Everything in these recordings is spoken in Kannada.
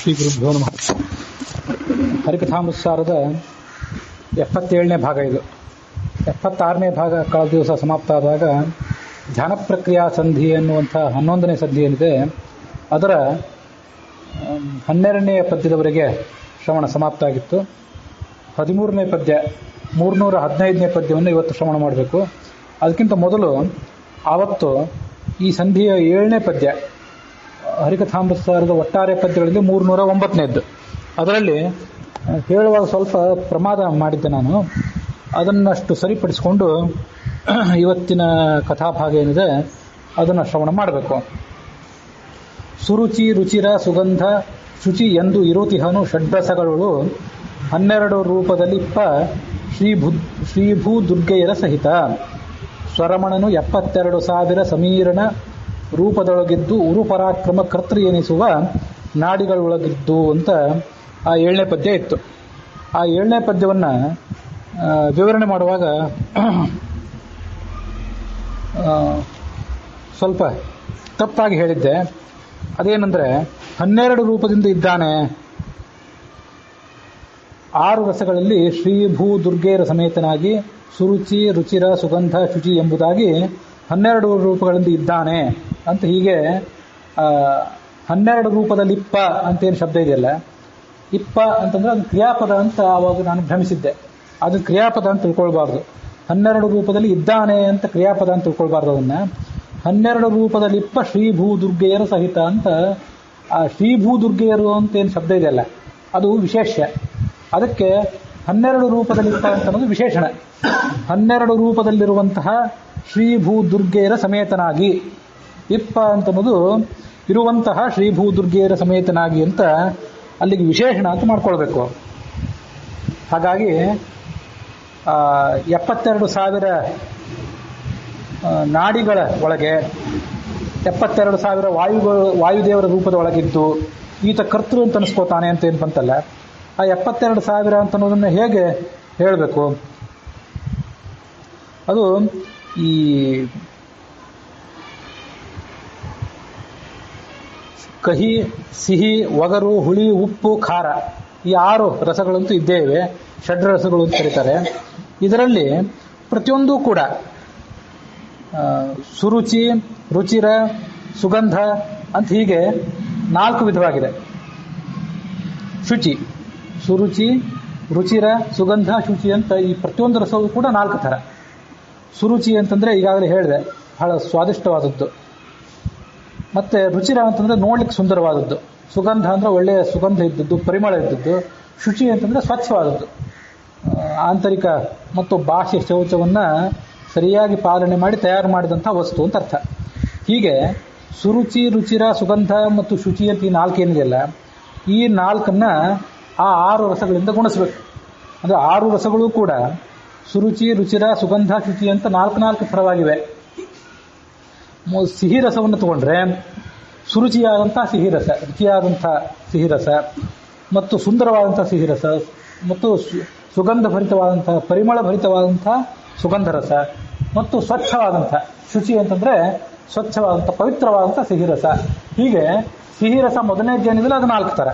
ಶ್ರೀ ಗುರುಭ್ಯೋ ನಮಃ. ಹರಿಕಥಾಮೃತಸಾರದ 77ನೇ ಭಾಗ ಇದು. 76ನೇ ಭಾಗ ಕಳೆದ ದಿವಸ ಸಮಾಪ್ತ ಆದಾಗ ಧ್ಯಾನ ಪ್ರಕ್ರಿಯಾ ಸಂಧಿ ಎನ್ನುವಂಥ 11ನೇ ಸಂಧಿ ಏನಿದೆ ಅದರ 12ನೇ ಪದ್ಯದವರೆಗೆ ಶ್ರವಣ ಸಮಾಪ್ತ ಆಗಿತ್ತು. 13ನೇ ಪದ್ಯ 315ನೇ ಪದ್ಯವನ್ನು ಇವತ್ತು ಶ್ರವಣ ಮಾಡಬೇಕು. ಅದಕ್ಕಿಂತ ಮೊದಲು ಆವತ್ತು ಈ ಸಂಧಿಯ 7ನೇ ಪದ್ಯ ಹರಿಕಥಾಮೃತಸಾರದ ಒಟ್ಟಾರೆ ಪದ್ಯಗಳಲ್ಲಿ 309ನೇದ್ದು. ಅದರಲ್ಲಿ ಹೇಳುವಾಗ ಸ್ವಲ್ಪ ಪ್ರಮಾದ ಮಾಡಿದ್ದೆ ನಾನು. ಅದನ್ನಷ್ಟು ಸರಿಪಡಿಸಿಕೊಂಡು ಇವತ್ತಿನ ಕಥಾಭಾಗ ಏನಿದೆ ಅದನ್ನು ಶ್ರವಣ ಮಾಡಬೇಕು. ಸುರುಚಿ ರುಚಿರ ಸುಗಂಧ ಶುಚಿ ಎಂದು ಇರುತಿಹನು ಷಡ್ರಸಗಳು 12 ರೂಪದಲ್ಲಿಪ್ಪ ಶ್ರೀಭೂ ದುರ್ಗೆಯರ ಸಹಿತ ಸ್ವರಮಣನು 72,000 ಸಮೀರನ ರೂಪದೊಳಗಿದ್ದು ಉರುಪರಾಕ್ರಮ ಕರ್ತೃ ಎನಿಸುವ ನಾಡಿಗಳೊಳಗಿದ್ದು ಅಂತ ಆ 7ನೇ ಪದ್ಯ ಇತ್ತು. ಆ 7ನೇ ಪದ್ಯವನ್ನು ವಿವರಣೆ ಮಾಡುವಾಗ ಸ್ವಲ್ಪ ತಪ್ಪಾಗಿ ಹೇಳಿದ್ದೆ. ಅದೇನೆಂದರೆ 12 ರೂಪದಿಂದ ಇದ್ದಾನೆ. 6 ರಸಗಳಲ್ಲಿ ಶ್ರೀಭೂ ದುರ್ಗೆಯರ ಸಮೇತನಾಗಿ ಸುರುಚಿ ರುಚಿರ ಸುಗಂಧ ಶುಚಿ ಎಂಬುದಾಗಿ 12 ರೂಪಗಳಿಂದ ಇದ್ದಾನೆ ಅಂತ. ಹೀಗೆ 12 ರೂಪದಲ್ಲಿ ಇಪ್ಪ ಅಂತೇನು ಶಬ್ದ ಇದೆಯಲ್ಲ, ಇಪ್ಪ ಅಂತಂದ್ರೆ ಅದು ಕ್ರಿಯಾಪದ ಅಂತ ಆವಾಗ ನಾನು ಭ್ರಮಿಸಿದ್ದೆ. ಅದು ಕ್ರಿಯಾಪದ ಅಂತ ತಿಳ್ಕೊಳ್ಬಾರ್ದು. 12 ರೂಪದಲ್ಲಿ ಇದ್ದಾನೆ ಅಂತ ಕ್ರಿಯಾಪದ ಅಂತ ತಿಳ್ಕೊಳ್ಬಾರ್ದು. ಅದನ್ನ 12 ರೂಪದಲ್ಲಿ ಇಪ್ಪ ಶ್ರೀಭೂ ದುರ್ಗೆಯರ ಸಹಿತ ಅಂತ. ಆ ಶ್ರೀಭೂ ದುರ್ಗೆಯರು ಅಂತ ಏನು ಶಬ್ದ ಇದೆಯಲ್ಲ ಅದು ವಿಶೇಷ. ಅದಕ್ಕೆ 12 ರೂಪದಲ್ಲಿಪ್ಪ ಅಂತ ಅನ್ನೋದು ವಿಶೇಷಣ. 12 ರೂಪದಲ್ಲಿರುವಂತಹ ಶ್ರೀಭೂ ದುರ್ಗೆಯರ ಸಮೇತನಾಗಿ ಇಪ್ಪ ಅಂತನ್ನೋದು ಇರುವಂತಹ ಶ್ರೀಭೂ ದುರ್ಗೆಯರ ಸಮೇತನಾಗಿ ಅಂತ ಅಲ್ಲಿಗೆ ವಿಶೇಷಣ ಅಂತ ಮಾಡ್ಕೊಳ್ಬೇಕು. ಹಾಗಾಗಿ 72,000 ನಾಡಿಗಳ ಒಳಗೆ 72,000 ವಾಯುದೇವರ ರೂಪದ ಒಳಗಿದ್ದು ಈತ ಕರ್ತೃ ಅಂತ ಅನಿಸ್ಕೋತಾನೆ ಅಂತ ಏನು ಬಂತಲ್ಲ, ಆ 72,000 ಅಂತ ಅನ್ನೋದನ್ನ ಹೇಗೆ ಹೇಳಬೇಕು? ಅದು ಈ ಕಹಿ, ಸಿಹಿ, ಒಗರು, ಹುಳಿ, ಉಪ್ಪು, ಖಾರ ಈ 6 ರಸಗಳಂತೂ ಇದ್ದೇ ಇವೆ. ಷಡ್ರಸಗಳು ಅಂತ ಕರೀತಾರೆ. ಇದರಲ್ಲಿ ಪ್ರತಿಯೊಂದೂ ಕೂಡ ಸುರುಚಿ, ರುಚಿರ, ಸುಗಂಧ ಅಂತ ಹೀಗೆ 4 ವಿಧವಾಗಿದೆ. ಶುಚಿ, ಸುರುಚಿ, ರುಚಿರ, ಸುಗಂಧ, ಶುಚಿ ಅಂತ ಈ ಪ್ರತಿಯೊಂದು ರಸವೂ ಕೂಡ 4 ಥರ. ಸುರುಚಿ ಅಂತಂದ್ರೆ ಈಗಾಗಲೇ ಹೇಳಿದೆ, ಬಹಳ ಸ್ವಾದಿಷ್ಟವಾದದ್ದು. ಮತ್ತೆ ರುಚಿರ ಅಂತಂದ್ರೆ ನೋಡ್ಲಿಕ್ಕೆ ಸುಂದರವಾದದ್ದು. ಸುಗಂಧ ಅಂದ್ರೆ ಒಳ್ಳೆಯ ಸುಗಂಧ ಇದ್ದದ್ದು, ಪರಿಮಳ ಇದ್ದದ್ದು. ಶುಚಿ ಅಂತಂದ್ರೆ ಸ್ವಚ್ಛವಾದದ್ದು, ಆಂತರಿಕ ಮತ್ತು ಬಾಹ್ಯ ಶೌಚವನ್ನ ಸರಿಯಾಗಿ ಪಾಲನೆ ಮಾಡಿ ತಯಾರು ಮಾಡಿದಂಥ ವಸ್ತು ಅಂತ ಅರ್ಥ. ಹೀಗೆ ಸುರುಚಿ, ರುಚಿರ, ಸುಗಂಧ ಮತ್ತು ಶುಚಿ ಅಂತ ಈ 4 ಏನಿದೆಯಲ್ಲ, ಈ 4ನ್ನ ಆ 6 ರಸಗಳಿಂದ ಗುಣಿಸ್ಬೇಕು. ಅಂದ್ರೆ 6 ರಸಗಳು ಕೂಡ ಸುರುಚಿ, ರುಚಿರ, ಸುಗಂಧ, ಶುಚಿ ಅಂತ 4 ಥರವಾಗಿವೆ. ಸಿಹಿ ರಸವನ್ನು ತಗೊಂಡ್ರೆ ಸುರುಚಿಯಾದಂತಹ ಸಿಹಿರಸ, ರುಚಿಯಾದಂಥ ಸಿಹಿರಸ, ಮತ್ತು ಸುಂದರವಾದಂಥ ಸಿಹಿರಸ, ಮತ್ತು ಸುಗಂಧ ಭರಿತವಾದಂಥ ಪರಿಮಳ ಭರಿತವಾದಂಥ ಸುಗಂಧ ರಸ, ಮತ್ತು ಸ್ವಚ್ಛವಾದಂಥ ಶುಚಿ ಅಂತಂದ್ರೆ ಸ್ವಚ್ಛವಾದಂಥ ಪವಿತ್ರವಾದಂಥ ಸಿಹಿರಸ. ಹೀಗೆ ಸಿಹಿರಸ ಮೊದಲನೇದೇನಿದೆಯಲ್ಲ ಅದು 4 ಥರ.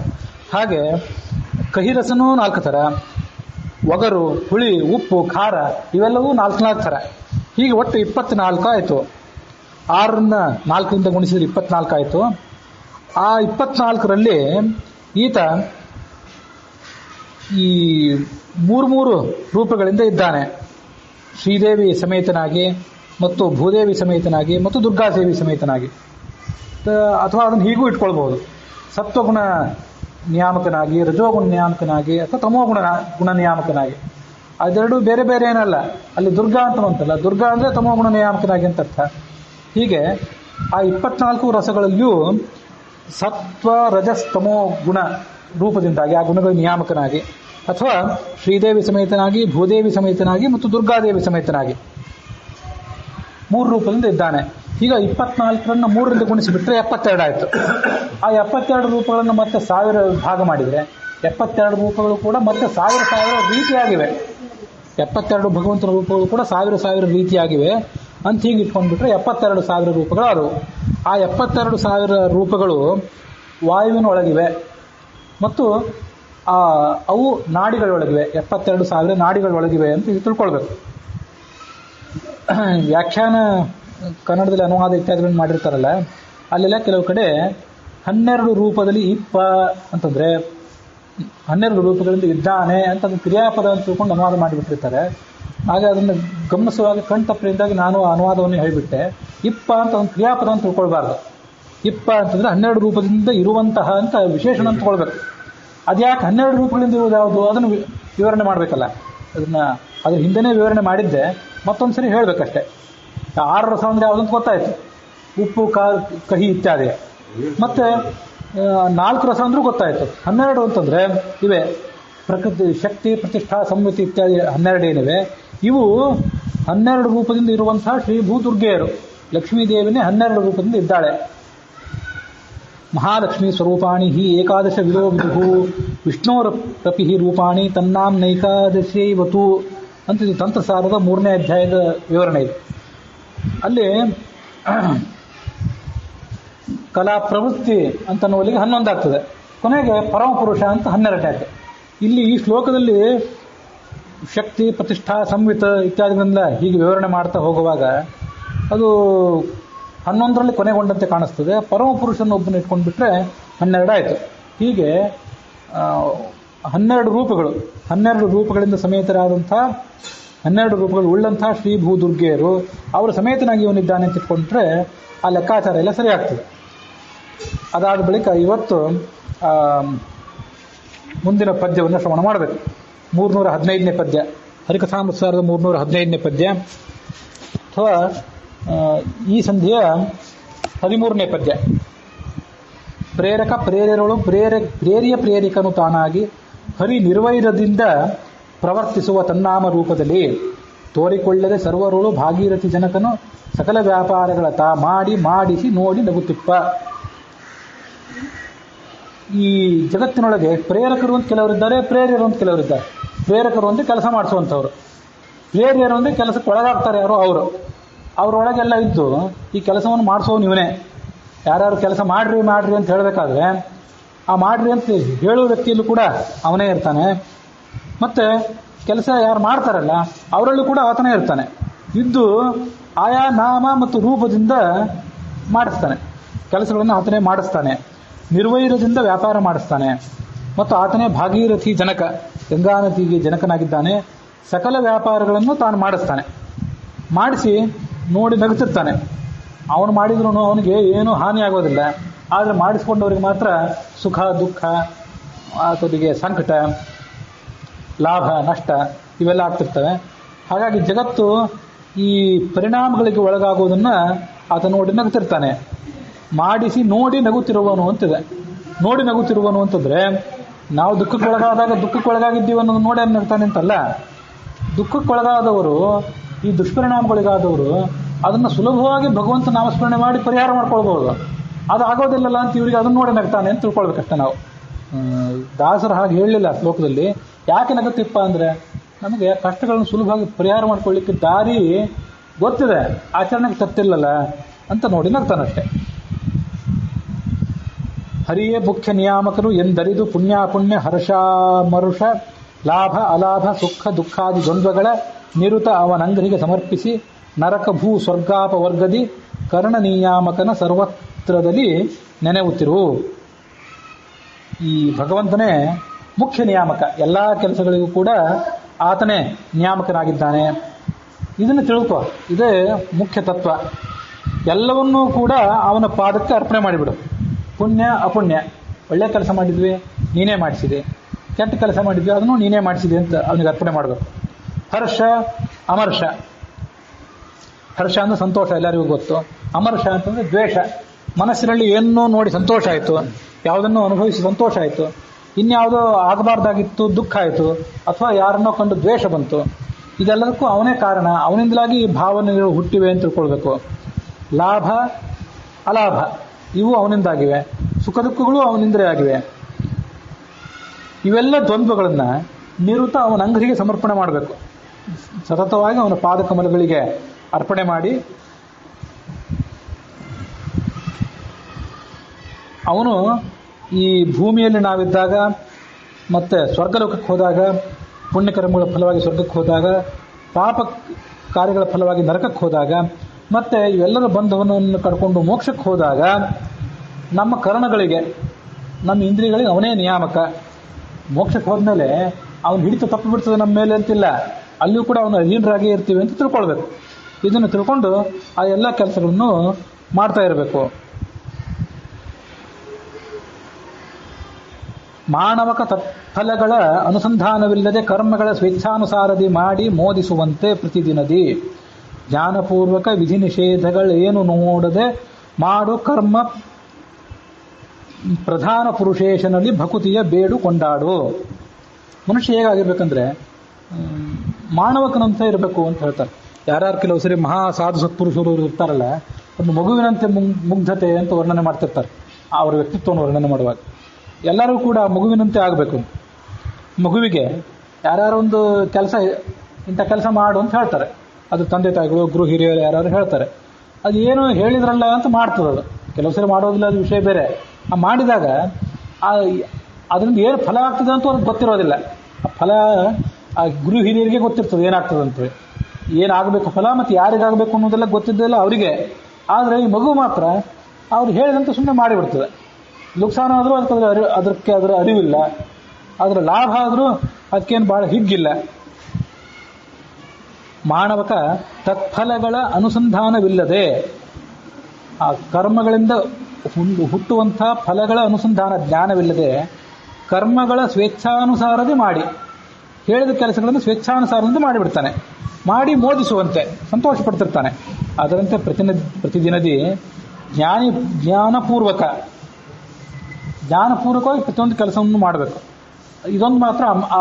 ಹಾಗೆ ಕಹಿರಸನೂ 4 ಥರ, ಒಗರು, ಹುಳಿ, ಉಪ್ಪು, ಖಾರ ಇವೆಲ್ಲವೂ 4 ಥರ. ಹೀಗೆ ಒಟ್ಟು 24 ಆಯಿತು. 6ನ್ನ 4ರಿಂದ ಗುಣಿಸಿದ್ರೆ 24 ಆಯಿತು. ಆ 24ರಲ್ಲಿ ಈತ ಈ 3 ರೂಪಗಳಿಂದ ಇದ್ದಾನೆ. ಶ್ರೀದೇವಿ ಸಮೇತನಾಗಿ, ಮತ್ತು ಭೂದೇವಿ ಸಮೇತನಾಗಿ, ಮತ್ತು ದುರ್ಗಾದೇವಿ ಸಮೇತನಾಗಿ. ಅಥವಾ ಅದನ್ನು ಹೀಗೂ ಇಟ್ಕೊಳ್ಬಹುದು, ಸತ್ವಗುಣ ನಿಯಾಮಕನಾಗಿ, ರಜೋಗುಣ ನಿಯಾಮಕನಾಗಿ, ಅಥವಾ ತಮೋಗುಣ ನಿಯಾಮಕನಾಗಿ. ಅದೆರಡು ಬೇರೆ ಬೇರೆ ಏನಲ್ಲ. ಅಲ್ಲಿ ದುರ್ಗಾ ಅಂತ ಬಂತಲ್ಲ, ದುರ್ಗಾ ಅಂದ್ರೆ ತಮೋಗುಣ ನಿಯಾಮಕನಾಗಿ ಅಂತ ಅರ್ಥ. ಹೀಗೆ ಆ 24 ರಸಗಳಲ್ಲಿಯೂ ಸತ್ವ ರಜಸ್ತಮೋ ಗುಣ ರೂಪದಿಂದಾಗಿ ಆ ಗುಣಗಳ ನಿಯಾಮಕನಾಗಿ, ಅಥವಾ ಶ್ರೀದೇವಿ ಸಮೇತನಾಗಿ, ಭೂದೇವಿ ಸಮೇತನಾಗಿ, ಮತ್ತು ದುರ್ಗಾದೇವಿ ಸಮೇತನಾಗಿ 3 ರೂಪದಿಂದ ಇದ್ದಾನೆ. ಈಗ 24ರನ್ನ 3ರಿಂದ ಗುಣಿಸಿಬಿಟ್ರೆ 72 ಆಯಿತು. ಆ 72 ರೂಪಗಳನ್ನು ಮತ್ತೆ 1000 ಭಾಗ ಮಾಡಿದರೆ 72 ರೂಪಗಳು ಕೂಡ ಮತ್ತೆ 1000 ರೀತಿಯಾಗಿವೆ. 72 ಭಗವಂತನ ರೂಪಗಳು ಕೂಡ 1000 ರೀತಿಯಾಗಿವೆ ಅಂತ ಹೀಗೆ ಇಟ್ಕೊಂಡ್ಬಿಟ್ರೆ 72,000 ರೂಪಗಳು ಆದವು. ಆ 72,000 ರೂಪಗಳು ವಾಯುವಿನ ಒಳಗಿವೆ. ಮತ್ತು ಅವು ನಾಡಿಗಳೊಳಗಿವೆ, 72,000 ನಾಡಿಗಳೊಳಗಿವೆ ಅಂತ ತಿಳ್ಕೊಳ್ಬೇಕು. ವ್ಯಾಖ್ಯಾನ ಕನ್ನಡದಲ್ಲಿ ಅನುವಾದ ಇತ್ಯಾದಿಗಳನ್ನು ಮಾಡಿರ್ತಾರಲ್ಲ, ಅಲ್ಲೆಲ್ಲ ಕೆಲವು ಕಡೆ 12 ರೂಪದಲ್ಲಿ ಇಪ್ಪ ಅಂತಂದ್ರೆ 12 ರೂಪಗಳಿಂದ ಇದ್ದಾನೆ ಅಂತ ಅದನ್ನು ಕ್ರಿಯಾಪದ ಅಂತ ತಿಳ್ಕೊಂಡು ಅನುವಾದ ಮಾಡಿಬಿಟ್ಟಿರ್ತಾರೆ. ಹಾಗೆ ಅದನ್ನು ಗಮನಿಸುವಾಗ ಕಣ್ತಪ್ಪರಿಂದಾಗಿ ನಾನು ಅನುವಾದವನ್ನು ಹೇಳಿಬಿಟ್ಟೆ. ಇಪ್ಪ ಅಂತ ಒಂದು ಕ್ರಿಯಾಪದ ಅಂತ ತಿಳ್ಕೊಳ್ಬಾರ್ದು. ಇಪ್ಪ ಅಂತಂದ್ರೆ 12 ರೂಪದಿಂದ ಇರುವಂತಹ ಅಂತ ವಿಶೇಷಣ ಅಂತ ತಿಳ್ಕೊಳ್ಬೇಕು. ಅದ್ಯಾಕೆ 12 ರೂಪಗಳಿಂದ ಇರುವುದು ಯಾವುದು ಅದನ್ನು ವಿವರಣೆ ಮಾಡಬೇಕಲ್ಲ. ಅದ್ರ ಹಿಂದೆನೇ ವಿವರಣೆ ಮಾಡಿದ್ದೆ, ಮತ್ತೊಂದು ಸರಿ ಹೇಳಬೇಕಷ್ಟೆ. 6 ರಸ ಅಂದರೆ ಯಾವುದಂತ ಗೊತ್ತಾಯಿತು, ಉಪ್ಪು, ಕಹಿ ಇತ್ಯಾದಿ. ಮತ್ತೆ 4 ರಸ ಅಂದ್ರೂ ಗೊತ್ತಾಯಿತು. 12 ಅಂತಂದ್ರೆ ಇವೆ ಪ್ರಕೃತಿ, ಶಕ್ತಿ, ಪ್ರತಿಷ್ಠಾ, ಸಂಹಿತಿ ಇತ್ಯಾದಿ 12 ಏನಿವೆ. ಇವು 12 ರೂಪದಿಂದ ಇರುವಂತಹ ಶ್ರೀ ಭೂದುರ್ಗೆಯರು. ಲಕ್ಷ್ಮೀದೇವಿನೇ 12 ರೂಪದಿಂದ ಇದ್ದಾಳೆ. ಮಹಾಲಕ್ಷ್ಮೀ ಸ್ವರೂಪಾಣಿ ಹಿ ಏಕಾದಶ ವಿಲೋ ವಿದುಹು ವಿಷ್ಣೋರಪಿ ರೂಪಾಣಿ ತನ್ನಾಂ ನೈಕಾದಶೈವತು ಅಂತ ಇದು ತಂತ್ರಸಾರದ 3ನೇ ಅಧ್ಯಾಯದ ವಿವರಣೆ ಇದೆ. ಅಲ್ಲಿ ಕಲಾ ಪ್ರವೃತ್ತಿ ಅಂತನ್ನುವಲ್ಲಿಗೆ 11 ಆಗ್ತದೆ. ಕೊನೆಗೆ ಪರಮಪುರುಷ ಅಂತ 12 ಆಯ್ತು. ಇಲ್ಲಿ ಈ ಶ್ಲೋಕದಲ್ಲಿ ಶಕ್ತಿ, ಪ್ರತಿಷ್ಠಾ, ಸಂವಿತ ಇತ್ಯಾದಿಗಳಿಂದ ಹೀಗೆ ವಿವರಣೆ ಮಾಡ್ತಾ ಹೋಗುವಾಗ ಅದು 11ರಲ್ಲಿ ಕೊನೆಗೊಂಡಂತೆ ಕಾಣಿಸ್ತದೆ. ಪರಮಪುರುಷನ ಒಬ್ಬನ ಇಟ್ಕೊಂಡ್ಬಿಟ್ರೆ 12 ಆಯಿತು. ಹೀಗೆ 12 ರೂಪಗಳು, 12 ರೂಪಗಳಿಂದ ಸಮೇತರಾದಂಥ 12 ರೂಪಗಳು ಉಳ್ಳಂತಹ ಶ್ರೀ ಭೂದುರ್ಗೆಯರು ಅವರ ಸಮೇತನಾಗಿ ಇವನಿದ್ದಾನೆ ಅಂತ ಇಟ್ಕೊಂಡ್ರೆ ಆ ಲೆಕ್ಕಾಚಾರ ಎಲ್ಲ ಸರಿ ಆಗ್ತದೆ. ಅದಾದ ಬಳಿಕ ಇವತ್ತು ಮುಂದಿನ ಪದ್ಯವನ್ನು ಶ್ರವಣ ಮಾಡಬೇಕು. 315ನೇ ಪದ್ಯ, ಹರಿಕಥಾಮೃತಸಾರದ 315ನೇ ಪದ್ಯ, ಅಥವಾ ಈ ಸಂಧಿಯ 13ನೇ ಪದ್ಯ. ಪ್ರೇರಕ ಪ್ರೇರ್ಯರೊಳು ಪ್ರೇರ್ಯ ಪ್ರೇರಿಕನು ತಾನಾಗಿ ಹರಿ ನಿರ್ವೈರದಿಂದ ಪ್ರವರ್ತಿಸುವ ತನ್ನಾಮ ರೂಪದಲ್ಲಿ ತೋರಿಕೊಳ್ಳದೆ ಸರ್ವರೋಳು ಭಾಗೀರಥಿ ಜನಕನು ಸಕಲ ವ್ಯಾಪಾರಗಳ ತಾ ಮಾಡಿಸಿ ನೋಡಿ ನಗುತ್ತಿಪ್ಪ. ಈ ಜಗತ್ತಿನೊಳಗೆ ಪ್ರೇರಕರು ಅಂತ ಕೆಲವರಿದ್ದಾರೆ, ಪ್ರೇರ್ಯರು ಅಂತ ಕೆಲವರಿದ್ದಾರೆ. ಪ್ರೇರಕರು ಅಂದರೆ ಕೆಲಸ ಮಾಡಿಸುವಂಥವ್ರು, ಪ್ರೇರ್ಯರು ಅಂದರೆ ಕೆಲಸಕ್ಕೆ ಒಳಗಾಗ್ತಾರೆ ಯಾರೋ ಅವರು. ಅವರೊಳಗೆಲ್ಲ ಇದ್ದು ಈ ಕೆಲಸವನ್ನು ಮಾಡಿಸೋನು ಇವನೇ. ಯಾರ್ಯಾರು ಕೆಲಸ ಮಾಡ್ರಿ ಅಂತ ಹೇಳಬೇಕಾದ್ರೆ ಆ ಮಾಡ್ರಿ ಅಂತ ಹೇಳುವ ವ್ಯಕ್ತಿಯಲ್ಲೂ ಕೂಡ ಅವನೇ ಇರ್ತಾನೆ. ಮತ್ತೆ ಕೆಲಸ ಯಾರು ಮಾಡ್ತಾರಲ್ಲ ಅವರಲ್ಲೂ ಕೂಡ ಆತನೇ ಇರ್ತಾನೆ. ಇದ್ದು ಆಯಾ ನಾಮ ಮತ್ತು ರೂಪದಿಂದ ಮಾಡಿಸ್ತಾನೆ, ಕೆಲಸಗಳನ್ನು ಆತನೇ ಮಾಡಿಸ್ತಾನೆ. ನಿರ್ವೈರದಿಂದ ವ್ಯಾಪಾರ ಮಾಡಿಸ್ತಾನೆ. ಮತ್ತು ಆತನೇ ಭಾಗೀರಥಿ ಜನಕ, ಗಂಗಾ ನದಿಗೆ ಜನಕನಾಗಿದ್ದಾನೆ. ಸಕಲ ವ್ಯಾಪಾರಗಳನ್ನು ತಾನು ಮಾಡಿಸ್ತಾನೆ. ಮಾಡಿಸಿ ನೋಡಿ ನಗುತ್ತಿರ್ತಾನೆ. ಅವನು ಮಾಡಿದ್ರು ಅವನಿಗೆ ಏನೂ ಹಾನಿ ಆಗೋದಿಲ್ಲ. ಆದರೆ ಮಾಡಿಸ್ಕೊಂಡವ್ರಿಗೆ ಮಾತ್ರ ಸುಖ, ದುಃಖ, ಆತನಿಗೆ ಸಂಕಟ, ಲಾಭ, ನಷ್ಟ ಇವೆಲ್ಲ ಆಗ್ತಿರ್ತವೆ. ಹಾಗಾಗಿ ಜಗತ್ತು ಈ ಪರಿಣಾಮಗಳಿಗೆ ಒಳಗಾಗುವುದನ್ನು ಆತ ನೋಡಿ ನಗುತ್ತಿರ್ತಾನೆ. ಮಾಡಿಸಿ ನೋಡಿ ನಗುತ್ತಿರುವನು ಅಂತಿದೆ. ನೋಡಿ ನಗುತ್ತಿರುವನು ಅಂತಂದ್ರೆ ನಾವು ದುಃಖಕ್ಕೊಳಗಾದಾಗ ದುಃಖಕ್ಕೊಳಗಾಗಿದ್ದೀವಿ ಅನ್ನೋದು ನೋಡಿ ನಗ್ತಾನೆ ಅಂತಲ್ಲ. ದುಃಖಕ್ಕೊಳಗಾದವರು, ಈ ದುಷ್ಪರಿಣಾಮಗಳಿಗಾದವರು ಅದನ್ನು ಸುಲಭವಾಗಿ ಭಗವಂತ ನಾಮಸ್ಮರಣೆ ಮಾಡಿ ಪರಿಹಾರ ಮಾಡ್ಕೊಳ್ಬಹುದು. ಅದು ಆಗೋದಿಲ್ಲಲ್ಲ ಅಂತ ಇವರಿಗೆ ಅದನ್ನು ನೋಡಿ ನಗ್ತಾನೆ ಅಂತ ತಿಳ್ಕೊಳ್ಬೇಕಷ್ಟೇ ನಾವು. ದಾಸರು ಹಾಗೆ ಹೇಳಲಿಲ್ಲ ಶ್ಲೋಕದಲ್ಲಿ. ಯಾಕೆ ನಗುತ್ತಿಪ್ಪ ಅಂದರೆ ನಮಗೆ ಕಷ್ಟಗಳನ್ನು ಸುಲಭವಾಗಿ ಪರಿಹಾರ ಮಾಡ್ಕೊಳ್ಳಿಕ್ಕೆ ದಾರಿ ಗೊತ್ತಿದೆ, ಆಚರಣೆಗೆ ತಪ್ಪಿಲ್ಲಲ್ಲ ಅಂತ ನೋಡಿ ನಗ್ತಾನಷ್ಟೆ. ಹರಿಯೇ ಮುಖ್ಯ ನಿಯಾಮಕನು ಎಂದರಿದು ಪುಣ್ಯಾಪುಣ್ಯ ಹರ್ಷಾಮರುಷ ಲಾಭ ಅಲಾಭ ಸುಖ ದುಃಖಾದಿ ದ್ವಂದ್ವಗಳ ನಿರುತ ಅವನಂಗರಿಗೆ ಸಮರ್ಪಿಸಿ ನರಕ ಭೂ ಸ್ವರ್ಗಾಪವರ್ಗದಿ ಕರ್ಣ ನಿಯಾಮಕನ ಸರ್ವತ್ರದಲ್ಲಿ ನೆನೆಯುತ್ತಿರು. ಈ ಭಗವಂತನೇ ಮುಖ್ಯ ನಿಯಾಮಕ, ಎಲ್ಲ ಕೆಲಸಗಳಿಗೂ ಕೂಡ ಆತನೇ ನಿಯಾಮಕನಾಗಿದ್ದಾನೆ. ಇದನ್ನು ತಿಳ್ಕೊ, ಇದೇ ಮುಖ್ಯ ತತ್ವ. ಎಲ್ಲವನ್ನೂ ಕೂಡ ಅವನ ಪಾದಕ್ಕೆ ಅರ್ಪಣೆ ಮಾಡಿಬಿಡು. ಪುಣ್ಯ ಅಪುಣ್ಯ, ಒಳ್ಳೆ ಕೆಲಸ ಮಾಡಿದ್ವಿ ನೀನೇ ಮಾಡಿಸಿದೆ, ಕೆಟ್ಟ ಕೆಲಸ ಮಾಡಿದ್ವಿ ಅದನ್ನು ನೀನೇ ಮಾಡಿಸಿದೆ ಅಂತ ಅವನಿಗೆ ಅರ್ಪಣೆ ಮಾಡಬೇಕು. ಹರ್ಷ ಅಮರ್ಷ. ಹರ್ಷ ಅಂದರೆ ಸಂತೋಷ, ಎಲ್ಲರಿಗೂ ಗೊತ್ತು. ಅಮರ್ಷ ಅಂತಂದರೆ ದ್ವೇಷ. ಮನಸ್ಸಿನಲ್ಲಿ ಏನನ್ನೋ ನೋಡಿ ಸಂತೋಷ ಆಯಿತು, ಯಾವುದನ್ನೋ ಅನುಭವಿಸಿ ಸಂತೋಷ ಆಯಿತು, ಇನ್ಯಾವುದೋ ಆಗಬಾರ್ದಾಗಿತ್ತು ದುಃಖ ಆಯಿತು, ಅಥವಾ ಯಾರನ್ನೋ ಕಂಡು ದ್ವೇಷ ಬಂತು. ಇದೆಲ್ಲದಕ್ಕೂ ಅವನೇ ಕಾರಣ, ಅವನಿಂದಲಾಗಿ ಭಾವನೆಗಳು ಹುಟ್ಟಿವೆ ಅಂತ ತಿಳ್ಕೊಳ್ಬೇಕು. ಲಾಭ ಅಲಾಭ ಇವು ಅವನಿಂದಾಗಿವೆ, ಸುಖ ದುಃಖಗಳು ಅವನಿಂದಲೇ ಆಗಿವೆ. ಇವೆಲ್ಲ ದ್ವಂದ್ವಗಳನ್ನು ನಿರುತ ಅವನ ಅಂಗರಿಗೆ ಸಮರ್ಪಣೆ ಮಾಡಬೇಕು. ಸತತವಾಗಿ ಅವನ ಪಾದಕಮಲಗಳಿಗೆ ಅರ್ಪಣೆ ಮಾಡಿ ಅವನು ಈ ಭೂಮಿಯಲ್ಲಿ ನಾವಿದ್ದಾಗ, ಮತ್ತೆ ಸ್ವರ್ಗಲೋಕಕ್ಕೆ ಹೋದಾಗ, ಪುಣ್ಯಕರ್ಮಗಳ ಫಲವಾಗಿ ಸ್ವರ್ಗಕ್ಕೆ ಹೋದಾಗ, ಪಾಪ ಕಾರ್ಯಗಳ ಫಲವಾಗಿ ನರಕಕ್ಕೆ ಹೋದಾಗ, ಮತ್ತೆ ಇವೆಲ್ಲರ ಬಂಧವನ್ನು ಕಡ್ಕೊಂಡು ಮೋಕ್ಷಕ್ಕೆ ಹೋದಾಗ ನಮ್ಮ ಕರ್ಣಗಳಿಗೆ, ನಮ್ಮ ಇಂದ್ರಿಯಗಳಿಗೆ ಅವನೇ ನಿಯಾಮಕ. ಮೋಕ್ಷಕ್ಕೆ ಹೋದ್ಮೇಲೆ ಅವನು ಹಿಡಿತ ತಪ್ಪು ಬಿಡ್ತದೆ ನಮ್ಮ ಮೇಲೆ ಅಂತಿಲ್ಲ, ಅಲ್ಲಿಯೂ ಕೂಡ ಅವನು ಅಧೀನರಾಗಿ ಇರ್ತೀವಿ ಅಂತ ತಿಳ್ಕೊಳ್ಬೇಕು. ಇದನ್ನು ತಿಳ್ಕೊಂಡು ಆ ಎಲ್ಲ ಕೆಲಸಗಳನ್ನು ಮಾಡ್ತಾ ಇರಬೇಕು. ಮಾನವಕ ತತ್ಫಲಗಳ ಅನುಸಂಧಾನವಿಲ್ಲದೆ ಕರ್ಮಗಳ ಸ್ವೇಚ್ಛಾನುಸಾರದಿ ಮಾಡಿ ಮೋದಿಸುವಂತೆ ಪ್ರತಿದಿನದಿ ಜ್ಞಾನಪೂರ್ವಕ ವಿಧಿ ನಿಷೇಧಗಳೇನು ನೋಡದೆ ಮಾಡು ಕರ್ಮ ಪ್ರಧಾನ ಪುರುಷೇಶನಲ್ಲಿ ಭಕುತಿಯ ಬೇಡು ಕೊಂಡಾಡು. ಮನುಷ್ಯ ಹೇಗಾಗಿರ್ಬೇಕಂದ್ರೆ ಮಾನವಕನಂತೆ ಇರಬೇಕು ಅಂತ ಹೇಳ್ತಾರೆ. ಯಾರ್ಯಾರು ಕೆಲವು ಸರಿ ಮಹಾ ಸಾಧು ಸತ್ಪುರುಷರು ಇರ್ತಾರಲ್ಲ, ಒಂದು ಮಗುವಿನಂತೆ ಮುಗ್ಧತೆ ಅಂತ ವರ್ಣನೆ ಮಾಡ್ತಿರ್ತಾರೆ ಅವರ ವ್ಯಕ್ತಿತ್ವವನ್ನು ವರ್ಣನೆ ಮಾಡುವಾಗ. ಎಲ್ಲರೂ ಕೂಡ ಮಗುವಿನಂತೆ ಆಗಬೇಕು. ಮಗುವಿಗೆ ಯಾರ್ಯಾರು ಒಂದು ಕೆಲಸ, ಇಂಥ ಕೆಲಸ ಮಾಡು ಅಂತ ಹೇಳ್ತಾರೆ, ಅದು ತಂದೆ ತಾಯಿಗಳು, ಗುರು ಹಿರಿಯರು ಯಾರು ಹೇಳ್ತಾರೆ. ಅದು ಏನು ಹೇಳಿದ್ರಲ್ಲ ಅಂತ ಮಾಡ್ತದೆ. ಅದು ಕೆಲವು ಸರಿ ಮಾಡೋದಿಲ್ಲ, ಅದು ವಿಷಯ ಬೇರೆ. ಆ ಮಾಡಿದಾಗ ಅದರಿಂದ ಏನು ಫಲ ಆಗ್ತದೆ ಅಂತ ಅವ್ರಿಗೆ ಗೊತ್ತಿರೋದಿಲ್ಲ. ಆ ಫಲ ಆ ಗುರು ಹಿರಿಯರಿಗೆ ಗೊತ್ತಿರ್ತದೆ ಏನಾಗ್ತದೆ ಅಂತೇಳಿ, ಏನಾಗಬೇಕು ಫಲ ಮತ್ತು ಯಾರಿಗಾಗಬೇಕು ಅನ್ನೋದೆಲ್ಲ ಗೊತ್ತಿದ್ದಲ್ಲ ಅವರಿಗೆ. ಆದರೆ ಈ ಮಗು ಮಾತ್ರ ಅವ್ರು ಹೇಳಿದಂತೆ ಸುಮ್ಮನೆ ಮಾಡಿಬಿಡ್ತದೆ. ನುಕ್ಸಾನ ಆದರೂ ಅದಕ್ಕೆ ಅದರ ಅರಿವಿಲ್ಲ, ಅದರ ಲಾಭ ಆದರೂ ಅದಕ್ಕೇನು ಭಾಳ ಹಿಗ್ಗಿಲ್ಲ. ಮಾನವಕ ತತ್ಫಲಗಳ ಅನುಸಂಧಾನವಿಲ್ಲದೆ, ಆ ಕರ್ಮಗಳಿಂದ ಹುಟ್ಟುವಂಥ ಫಲಗಳ ಅನುಸಂಧಾನ ಜ್ಞಾನವಿಲ್ಲದೆ ಕರ್ಮಗಳ ಸ್ವೇಚ್ಛಾನುಸಾರದೇ ಮಾಡಿ, ಹೇಳಿದ ಕೆಲಸಗಳನ್ನು ಸ್ವೇಚ್ಛಾನುಸಾರದಿಂದ ಮಾಡಿಬಿಡ್ತಾನೆ. ಮಾಡಿ ಮೋದಿಸುವಂತೆ ಸಂತೋಷ ಪಡ್ತಿರ್ತಾನೆ. ಅದರಂತೆ ಪ್ರತಿದಿನದಿ ಜ್ಞಾನಪೂರ್ವಕವಾಗಿ ಪ್ರತಿಯೊಂದು ಕೆಲಸವನ್ನು ಮಾಡಬೇಕು. ಇದೊಂದು ಮಾತ್ರ ಆ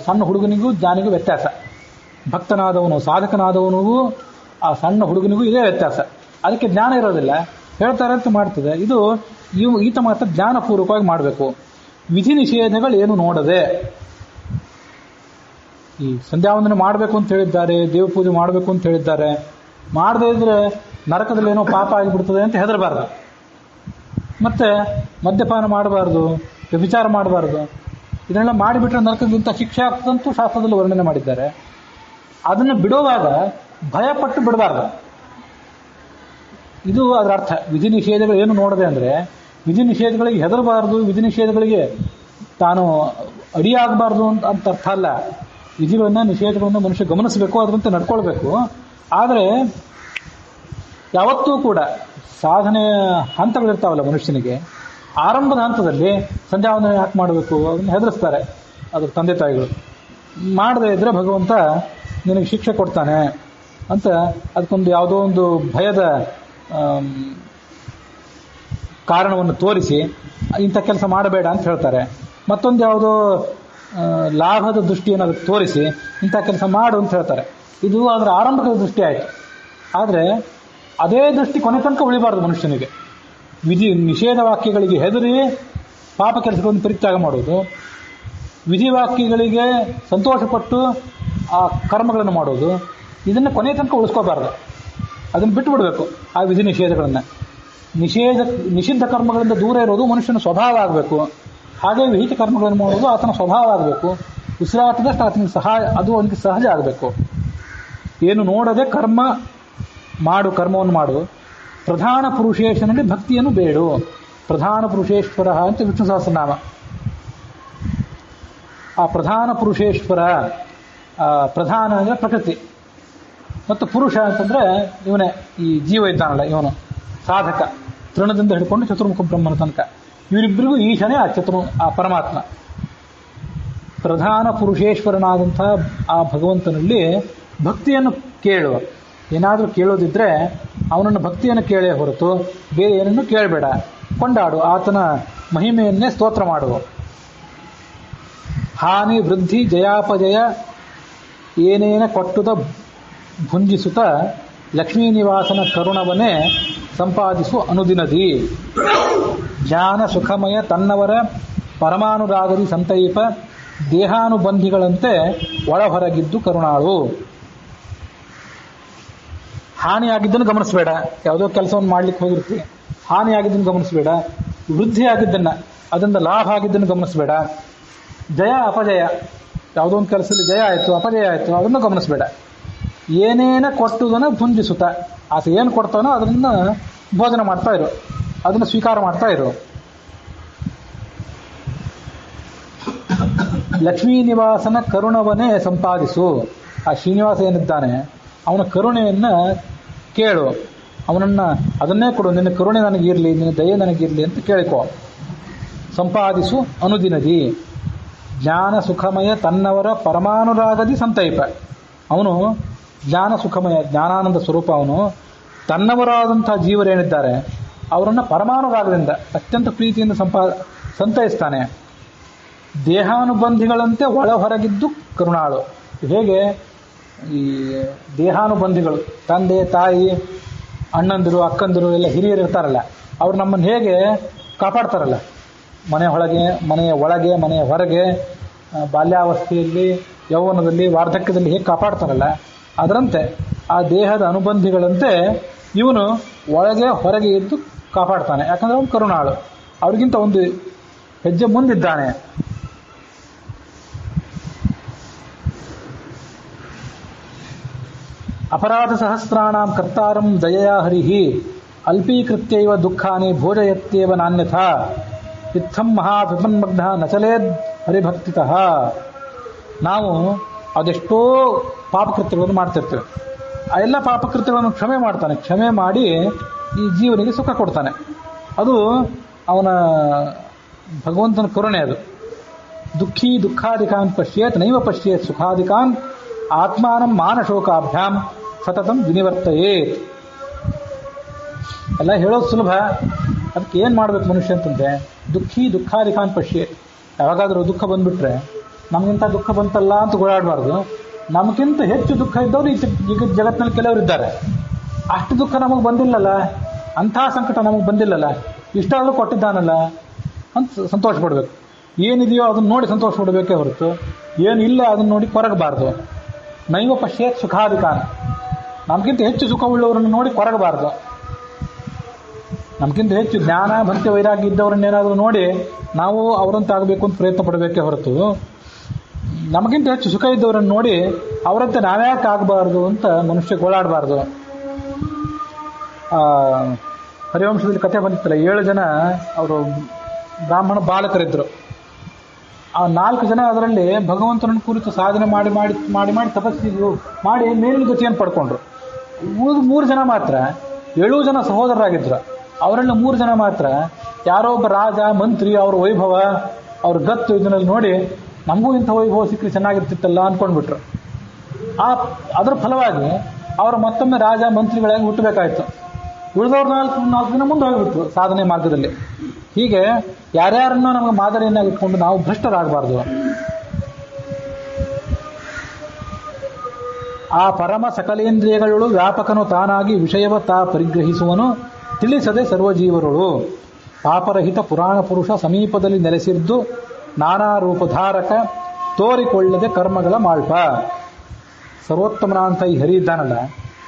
ಸಣ್ಣ ಹುಡುಗನಿಗೂ ಜ್ಞಾನಿಗೂ ವ್ಯತ್ಯಾಸ. ಭಕ್ತನಾದವನು, ಸಾಧಕನಾದವನಿಗೂ ಆ ಸಣ್ಣ ಹುಡುಗನಿಗೂ ಇದೇ ವ್ಯತ್ಯಾಸ. ಅದಕ್ಕೆ ಜ್ಞಾನ ಇರೋದಿಲ್ಲ, ಹೇಳ್ತಾರೆ ಅಂತ ಮಾಡ್ತದೆ. ಈತ ಮಾತ್ರ ಜ್ಞಾನಪೂರ್ವಕವಾಗಿ ಮಾಡಬೇಕು. ವಿಧಿ ನಿಷೇಧಗಳು ಏನು ನೋಡದೆ, ಈ ಸಂಧ್ಯಾವಂದನೆ ಮಾಡಬೇಕು ಅಂತ ಹೇಳಿದ್ದಾರೆ, ದೇವ ಪೂಜೆ ಮಾಡಬೇಕು ಅಂತ ಹೇಳಿದ್ದಾರೆ, ಮಾಡದೇ ಇದ್ರೆ ನರಕದಲ್ಲಿ ಏನೋ ಪಾಪ ಆಗಿಬಿಡ್ತದೆ ಅಂತ ಹೆದರಬಾರ್ದು. ಮತ್ತೆ ಮದ್ಯಪಾನ ಮಾಡಬಾರ್ದು, ವ್ಯಭಿಚಾರ ಮಾಡಬಾರ್ದು. ಇದನ್ನೆಲ್ಲ ಮಾಡಿಬಿಟ್ರೆ ನರಕದಿಂದ ಶಿಕ್ಷೆ ಆಗ್ತದಂತೂ ಶಾಸ್ತ್ರದಲ್ಲಿ ವರ್ಣನೆ ಮಾಡಿದ್ದಾರೆ. ಅದನ್ನು ಬಿಡುವಾಗ ಭಯಪಟ್ಟು ಬಿಡಬಾರ್ದು. ಇದು ಅದರ ಅರ್ಥ. ವಿಧಿ ನಿಷೇಧಗಳು ಏನು ನೋಡದೆ ಅಂದರೆ, ವಿಧಿ ನಿಷೇಧಗಳಿಗೆ ಹೆದರಬಾರ್ದು, ವಿಧಿ ನಿಷೇಧಗಳಿಗೆ ತಾನು ಅಡಿಯಾಗಬಾರ್ದು ಅಂತ ಅರ್ಥ ಅಲ್ಲ. ವಿಧಿಗಳನ್ನು ನಿಷೇಧಗಳನ್ನು ಮನುಷ್ಯ ಗಮನಿಸಬೇಕು, ಅದರಂತೆ ನಡ್ಕೊಳ್ಬೇಕು. ಆದರೆ ಯಾವತ್ತೂ ಕೂಡ ಸಾಧನೆಯ ಹಂತಗಳಿರ್ತಾವಲ್ಲ ಮನುಷ್ಯನಿಗೆ, ಆರಂಭದ ಹಂತದಲ್ಲಿ ಸಂಧ್ಯಾವಂದನೆ ಯಾಕೆ ಮಾಡಬೇಕು ಅದನ್ನು ಹೆದರಿಸ್ತಾರೆ ಅದ್ರ ತಂದೆ ತಾಯಿಗಳು. ಮಾಡದೇ ಇದ್ರೆ ಭಗವಂತ ನಿನಗೆ ಶಿಕ್ಷೆ ಕೊಡ್ತಾನೆ ಅಂತ ಅದಕ್ಕೊಂದು ಯಾವುದೋ ಒಂದು ಭಯದ ಕಾರಣವನ್ನು ತೋರಿಸಿ ಇಂಥ ಕೆಲಸ ಮಾಡಬೇಡ ಅಂತ ಹೇಳ್ತಾರೆ. ಮತ್ತೊಂದು ಯಾವುದೋ ಲಾಭದ ದೃಷ್ಟಿಯನ್ನು ಅದಕ್ಕೆ ತೋರಿಸಿ ಇಂಥ ಕೆಲಸ ಮಾಡು ಅಂತ ಹೇಳ್ತಾರೆ. ಇದು ಅದರ ಆರಂಭಿಕ ದೃಷ್ಟಿ ಆಯಿತು. ಆದರೆ ಅದೇ ದೃಷ್ಟಿ ಕೊನೆ ತನಕ ಉಳಿಬಾರ್ದು ಮನುಷ್ಯನಿಗೆ. ವಿಧಿ ನಿಷೇಧ ವಾಕ್ಯಗಳಿಗೆ ಹೆದರಿ ಪಾಪ ಕೆಲಸಗಳನ್ನು ಪರಿತ್ಯಾಗ ಮಾಡೋದು, ವಿಧಿವಾಕ್ಯಗಳಿಗೆ ಸಂತೋಷಪಟ್ಟು ಆ ಕರ್ಮಗಳನ್ನು ಮಾಡೋದು, ಇದನ್ನು ಕೊನೆ ತನಕ ಉಳಿಸ್ಕೋಬಾರ್ದು. ಅದನ್ನು ಬಿಟ್ಟು ಬಿಡಬೇಕು. ಆ ವಿಧಿ ನಿಷೇಧಗಳನ್ನು, ನಿಷಿದ್ಧ ಕರ್ಮಗಳಿಂದ ದೂರ ಇರೋದು ಮನುಷ್ಯನ ಸ್ವಭಾವ ಆಗಬೇಕು. ಹಾಗೆ ವಿಹಿತ ಕರ್ಮಗಳನ್ನು ಮಾಡೋದು ಆತನ ಸ್ವಭಾವ ಆಗಬೇಕು. ಉಸಿರಾಟದಷ್ಟು ಆತನಿಗೆ ಅದು ಅವನಿಗೆ ಸಹಜ ಆಗಬೇಕು. ಏನು ನೋಡದೆ ಕರ್ಮವನ್ನು ಮಾಡು. ಪ್ರಧಾನ ಪುರುಷೇಶ್ವರನಲ್ಲಿ ಭಕ್ತಿಯನ್ನು ಬೇಡು. ಪ್ರಧಾನ ಪುರುಷೇಶ್ವರ ಅಂತ ವಿಷ್ಣು ಸಹಸ್ರನಾಮ. ಆ ಪ್ರಧಾನ ಪುರುಷೇಶ್ವರ, ಪ್ರಧಾನ ಅಂದರೆ ಪ್ರಕೃತಿ, ಮತ್ತು ಪುರುಷ ಅಂತಂದರೆ ಇವನೇ, ಈ ಜೀವ ಇದ್ದಾನಲ್ಲ ಇವನು ಸಾಧಕ, ತೃಣದಿಂದ ಹಿಡ್ಕೊಂಡು ಚತುರ್ಮುಖ ಬ್ರಹ್ಮನ ತನಕ ಇವರಿಬ್ಬರಿಗೂ ಈಶನೇ ಆ ಪರಮಾತ್ಮ. ಪ್ರಧಾನ ಪುರುಷೇಶ್ವರನಾದಂಥ ಆ ಭಗವಂತನಲ್ಲಿ ಭಕ್ತಿಯನ್ನು ಕೇಳುವ. ಏನಾದರೂ ಕೇಳೋದಿದ್ರೆ ಅವನನ್ನು ಭಕ್ತಿಯನ್ನು ಕೇಳೇ ಹೊರತು ಬೇರೆ ಏನನ್ನು ಕೇಳಬೇಡ. ಕೊಂಡಾಡು, ಆತನ ಮಹಿಮೆಯನ್ನೇ ಸ್ತೋತ್ರ ಮಾಡುವ. ಹಾನಿ ವೃದ್ಧಿ ಜಯಾಪಜಯ ಏನೇನ ಕೊಟ್ಟುದ ಭುಂಜಿಸುತ್ತ ಲಕ್ಷ್ಮೀ ನಿವಾಸನ ಕರುಣವನ್ನೇ ಸಂಪಾದಿಸು ಅನುದಿನದಿ. ಜ್ಞಾನ ಸುಖಮಯ ತನ್ನವರ ಪರಮಾನುರಾಗದಿ ಸಂತೈಪ ದೇಹಾನುಬಂಧಿಗಳಂತೆ ಒಳಹೊರಗಿದ್ದು ಕರುಣಾಳು. ಹಾನಿಯಾಗಿದ್ದನ್ನು ಗಮನಿಸಬೇಡ. ಯಾವುದೋ ಕೆಲಸವನ್ನು ಮಾಡ್ಲಿಕ್ಕೆ ಹೋಗಿರ್ತೀವಿ, ಹಾನಿಯಾಗಿದ್ದನ್ನು ಗಮನಿಸಬೇಡ. ವೃದ್ಧಿಯಾಗಿದ್ದನ್ನು, ಅದರಿಂದ ಲಾಭ ಆಗಿದ್ದನ್ನು ಗಮನಿಸಬೇಡ. ಜಯ ಅಪಜಯ, ಯಾವುದೋ ಒಂದು ಕೆಲಸದಲ್ಲಿ ಜಯ ಆಯಿತು ಅಪಜಯ ಆಯಿತು ಅದನ್ನು ಗಮನಿಸಬೇಡ. ಏನೇನ ಕೊಟ್ಟುದನ್ನು ಭುಂಜಿಸುತ್ತ, ಆತ ಏನು ಕೊಡ್ತಾನೋ ಅದರಿಂದ ಭೋಜನ ಮಾಡ್ತಾ ಇರು, ಅದನ್ನು ಸ್ವೀಕಾರ ಮಾಡ್ತಾ ಇರು. ಲಕ್ಷ್ಮೀ ನಿವಾಸನ ಕರುಣವನ್ನೇ ಸಂಪಾದಿಸು. ಆ ಶ್ರೀನಿವಾಸ ಏನಿದ್ದಾನೆ ಅವನ ಕರುಣೆಯನ್ನು ಕೇಳು, ಅವನನ್ನು ಅದನ್ನೇ ಕೊಡು. ನಿನ್ನ ಕರುಣೆ ನನಗಿರಲಿ, ನಿನ್ನ ದಯೆ ನನಗಿರಲಿ ಅಂತ ಕೇಳಿಕೋ. ಸಂಪಾದಿಸು ಅನುದಿನದಿ. ಜ್ಞಾನ ಸುಖಮಯ ತನ್ನವರ ಪರಮಾನುರಾಗದಿ ಸಂತೈಪ. ಅವನು ಜ್ಞಾನ ಸುಖಮಯ ಜ್ಞಾನಾನಂದ ಸ್ವರೂಪ. ಅವನು ತನ್ನವರಾದಂಥ ಜೀವರೇನಿದ್ದಾರೆ ಅವರನ್ನು ಪರಮಾನುರಾಗದಿಂದ ಅತ್ಯಂತ ಪ್ರೀತಿಯಿಂದ ಸಂತೈಸ್ತಾನೆ. ದೇಹಾನುಬಂಧಿಗಳಂತೆ ಒಳ ಹೊರಗಿದ್ದು ಕರುಣಾಳು. ಹೇಗೆ ಈ ದೇಹಾನುಬಂಧಿಗಳು ತಂದೆ ತಾಯಿ ಅಣ್ಣಂದಿರು ಅಕ್ಕಂದಿರು ಎಲ್ಲ ಹಿರಿಯರು ಇರ್ತಾರಲ್ಲ, ಅವ್ರು ನಮ್ಮನ್ನು ಹೇಗೆ ಕಾಪಾಡ್ತಾರಲ್ಲ, ಮನೆ ಒಳಗೆ ಮನೆಯ ಒಳಗೆ ಮನೆಯ ಹೊರಗೆ, ಬಾಲ್ಯಾವಸ್ಥೆಯಲ್ಲಿ ಯೌವನದಲ್ಲಿ ವಾರ್ಧಕ್ಯದಲ್ಲಿ ಹೇಗೆ ಕಾಪಾಡ್ತಾರಲ್ಲ, ಅದರಂತೆ ಆ ದೇಹದ ಅನುಬಂಧಿಗಳಂತೆ ಇವನು ಒಳಗೆ ಹೊರಗೆ ಇದ್ದು ಕಾಪಾಡ್ತಾನೆ. ಯಾಕಂದ್ರೆ ಅವನು ಕರುಣಾಳು, ಅವ್ರಿಗಿಂತ ಒಂದು ಹೆಜ್ಜೆ ಮುಂದಿದ್ದಾನೆ. ಅಪರಾಧ ಸಹಸ್ರಾಣಾಂ ಕರ್ತಾರಂ ದಯೆಯ ಹರಿಹಿ ಅಲ್ಪೀಕೃತ್ಯೈವ ದುಃಖಾನಿ ಭೋಜಯತ್ಯೇವ ನಾನ್ಯಥಾ ಇತ್ತಂ ಮಹಾಭಿಮನ್ಮಗ್ನ ನಚಲೇದ್ ಹರಿಭಕ್ತಿತಃ. ನಾವು ಅದೆಷ್ಟೋ ಪಾಪಕೃತ್ಯಗಳನ್ನು ಮಾಡ್ತಿರ್ತೇವೆ. ಆ ಎಲ್ಲ ಪಾಪಕೃತ್ಯಗಳನ್ನು ಕ್ಷಮೆ ಮಾಡ್ತಾನೆ. ಕ್ಷಮೆ ಮಾಡಿ ಈ ಜೀವನಿಗೆ ಸುಖ ಕೊಡ್ತಾನೆ. ಅದು ಅವನ ಭಗವಂತನ ಕರುಣೆ. ಅದು ದುಃಖಿ ದುಃಖಾಧಿಕಾನ್ ಪಶ್ಯೇತ್ ನೈವ ಪಶ್ಯೇತ್ ಸುಖಾಧಿಕಾನ್ ಆತ್ಮಾನಂ ಮಾನಶೋಕಾಭ್ಯಾಂ ಸತತಂ ವಿನಿವರ್ತಯೇತ್. ಎಲ್ಲ ಹೇಳೋದು ಸುಲಭ, ಅದಕ್ಕೆ ಏನು ಮಾಡಬೇಕು ಮನುಷ್ಯ ಅಂತಂದರೆ ದುಃಖಿ ದುಃಖಾಧಿಕಾನ್ ಪಶ್ಯೇತ್. ಯಾವಾಗಾದರೂ ದುಃಖ ಬಂದುಬಿಟ್ರೆ ನಮಗಿಂತ ದುಃಖ ಬಂತಲ್ಲ ಅಂತ ಓಡಾಡಬಾರ್ದು. ನಮಗಿಂತ ಹೆಚ್ಚು ದುಃಖ ಇದ್ದವರು ಈಗ ಜಗತ್ತಿನಲ್ಲಿ ಕೆಲವರು ಇದ್ದಾರೆ. ಅಷ್ಟು ದುಃಖ ನಮಗೆ ಬಂದಿಲ್ಲಲ್ಲ, ಅಂಥ ಸಂಕಟ ನಮಗೆ ಬಂದಿಲ್ಲಲ್ಲ, ಇಷ್ಟಾದರೂ ಕೊಟ್ಟಿದ್ದಾನಲ್ಲ ಅಂತ ಸಂತೋಷ ಪಡಬೇಕು. ಏನಿದೆಯೋ ಅದನ್ನು ನೋಡಿ ಸಂತೋಷ ಪಡಬೇಕೇ ಹೊರತು ಏನಿಲ್ಲ ಅದನ್ನು ನೋಡಿ ಕೊರಗಬಾರ್ದು. ನೈವ ಪಶ್ಯೇತ್ ಸುಖಾಧಿಕಾನ್. ನಮಗಿಂತ ಹೆಚ್ಚು ಸುಖವುಳ್ಳವರನ್ನು ನೋಡಿ ಕೊರಗಬಾರ್ದು. ನಮಗಿಂತ ಹೆಚ್ಚು ಜ್ಞಾನ ಭಕ್ತಿ ವೈರಾಗ್ಯ ಇದ್ದವರನ್ನೇನಾದರೂ ನೋಡಿ ನಾವು ಅವರಂತಾಗಬೇಕು ಅಂತ ಪ್ರಯತ್ನ ಪಡಬೇಕೇ ಹೊರತು ನಮಗಿಂತ ಹೆಚ್ಚು ಸುಖ ಇದ್ದವರನ್ನು ನೋಡಿ ಅವರಂತೆ ನಾವ್ಯಾಕೆ ಆಗಬಾರ್ದು ಅಂತ ಮನುಷ್ಯ ಗೋಳಾಡಬಾರ್ದು. ಹರಿವಂಶದಲ್ಲಿ ಕಥೆ ಬಂದಿತ್ತಲ್ಲ, 7 ಜನ ಅವರು ಬ್ರಾಹ್ಮಣ ಬಾಲಕರಿದ್ದರು. ಆ 4 ಜನ ಅದರಲ್ಲಿ ಭಗವಂತನನ್ನು ಕುರಿತು ಸಾಧನೆ ಮಾಡಿ ಮಾಡಿ ಮಾಡಿ ಮಾಡಿ ತಪಸ್ಸಿಗೂ ಮಾಡಿ ಮೇಲಿನ ಗತಿಯನ್ನು ಪಡ್ಕೊಂಡ್ರು. ಉಳಿದು 3 ಜನ ಮಾತ್ರ, 7 ಜನ ಸಹೋದರರಾಗಿದ್ರು. ಅವರಲ್ಲಿ 3 ಜನ ಮಾತ್ರ ಯಾರೋ ಒಬ್ಬ ರಾಜ ಮಂತ್ರಿ ಅವ್ರ ವೈಭವ ಅವ್ರ ಗತ್ತು ಇದನ್ನಲ್ಲಿ ನೋಡಿ ನಮಗೂ ಇಂಥ ವೈಭವ ಸಿಕ್ಕರೆ ಚೆನ್ನಾಗಿರ್ತಿತ್ತಲ್ಲ ಅಂದ್ಕೊಂಡ್ಬಿಟ್ರು. ಅದರ ಫಲವಾಗಿ ಅವರು ಮತ್ತೊಮ್ಮೆ ರಾಜ ಮಂತ್ರಿಗಳಾಗಿ ಹುಟ್ಟಬೇಕಾಯ್ತು. ಉಳಿದವ್ರು 4 ದಿನ ಮುಂದೆ ಹೋಗ್ಬಿಟ್ರು ಸಾಧನೆ ಮಾರ್ಗದಲ್ಲಿ. ಹೀಗೆ ಯಾರ್ಯಾರನ್ನೋ ನಮಗೆ ಮಾದರಿಯನ್ನಾಗಿ ಇಟ್ಕೊಂಡು ನಾವು ಭ್ರಷ್ಟರಾಗಬಾರ್ದು. ಆ ಪರಮ ಸಕಲೇಂದ್ರಿಯಗಳು ವ್ಯಾಪಕನು ತಾನಾಗಿ ವಿಷಯವ ತಾ ಪರಿಗ್ರಹಿಸುವನು ತಿಳಿಸದೆ ಸರ್ವಜೀವರುಳು. ಪಾಪರಹಿತ ಪುರಾಣ ಪುರುಷ ಸಮೀಪದಲ್ಲಿ ನೆಲೆಸಿದ್ದು ನಾನಾ ರೂಪಧಾರಕ ತೋರಿಕೊಳ್ಳದೆ ಕರ್ಮಗಳ ಮಾಳ್ಪ. ಸರ್ವೋತ್ತಮನ ಅಂತ ಈ ಹರಿ ಇದ್ದಾನಲ್ಲ,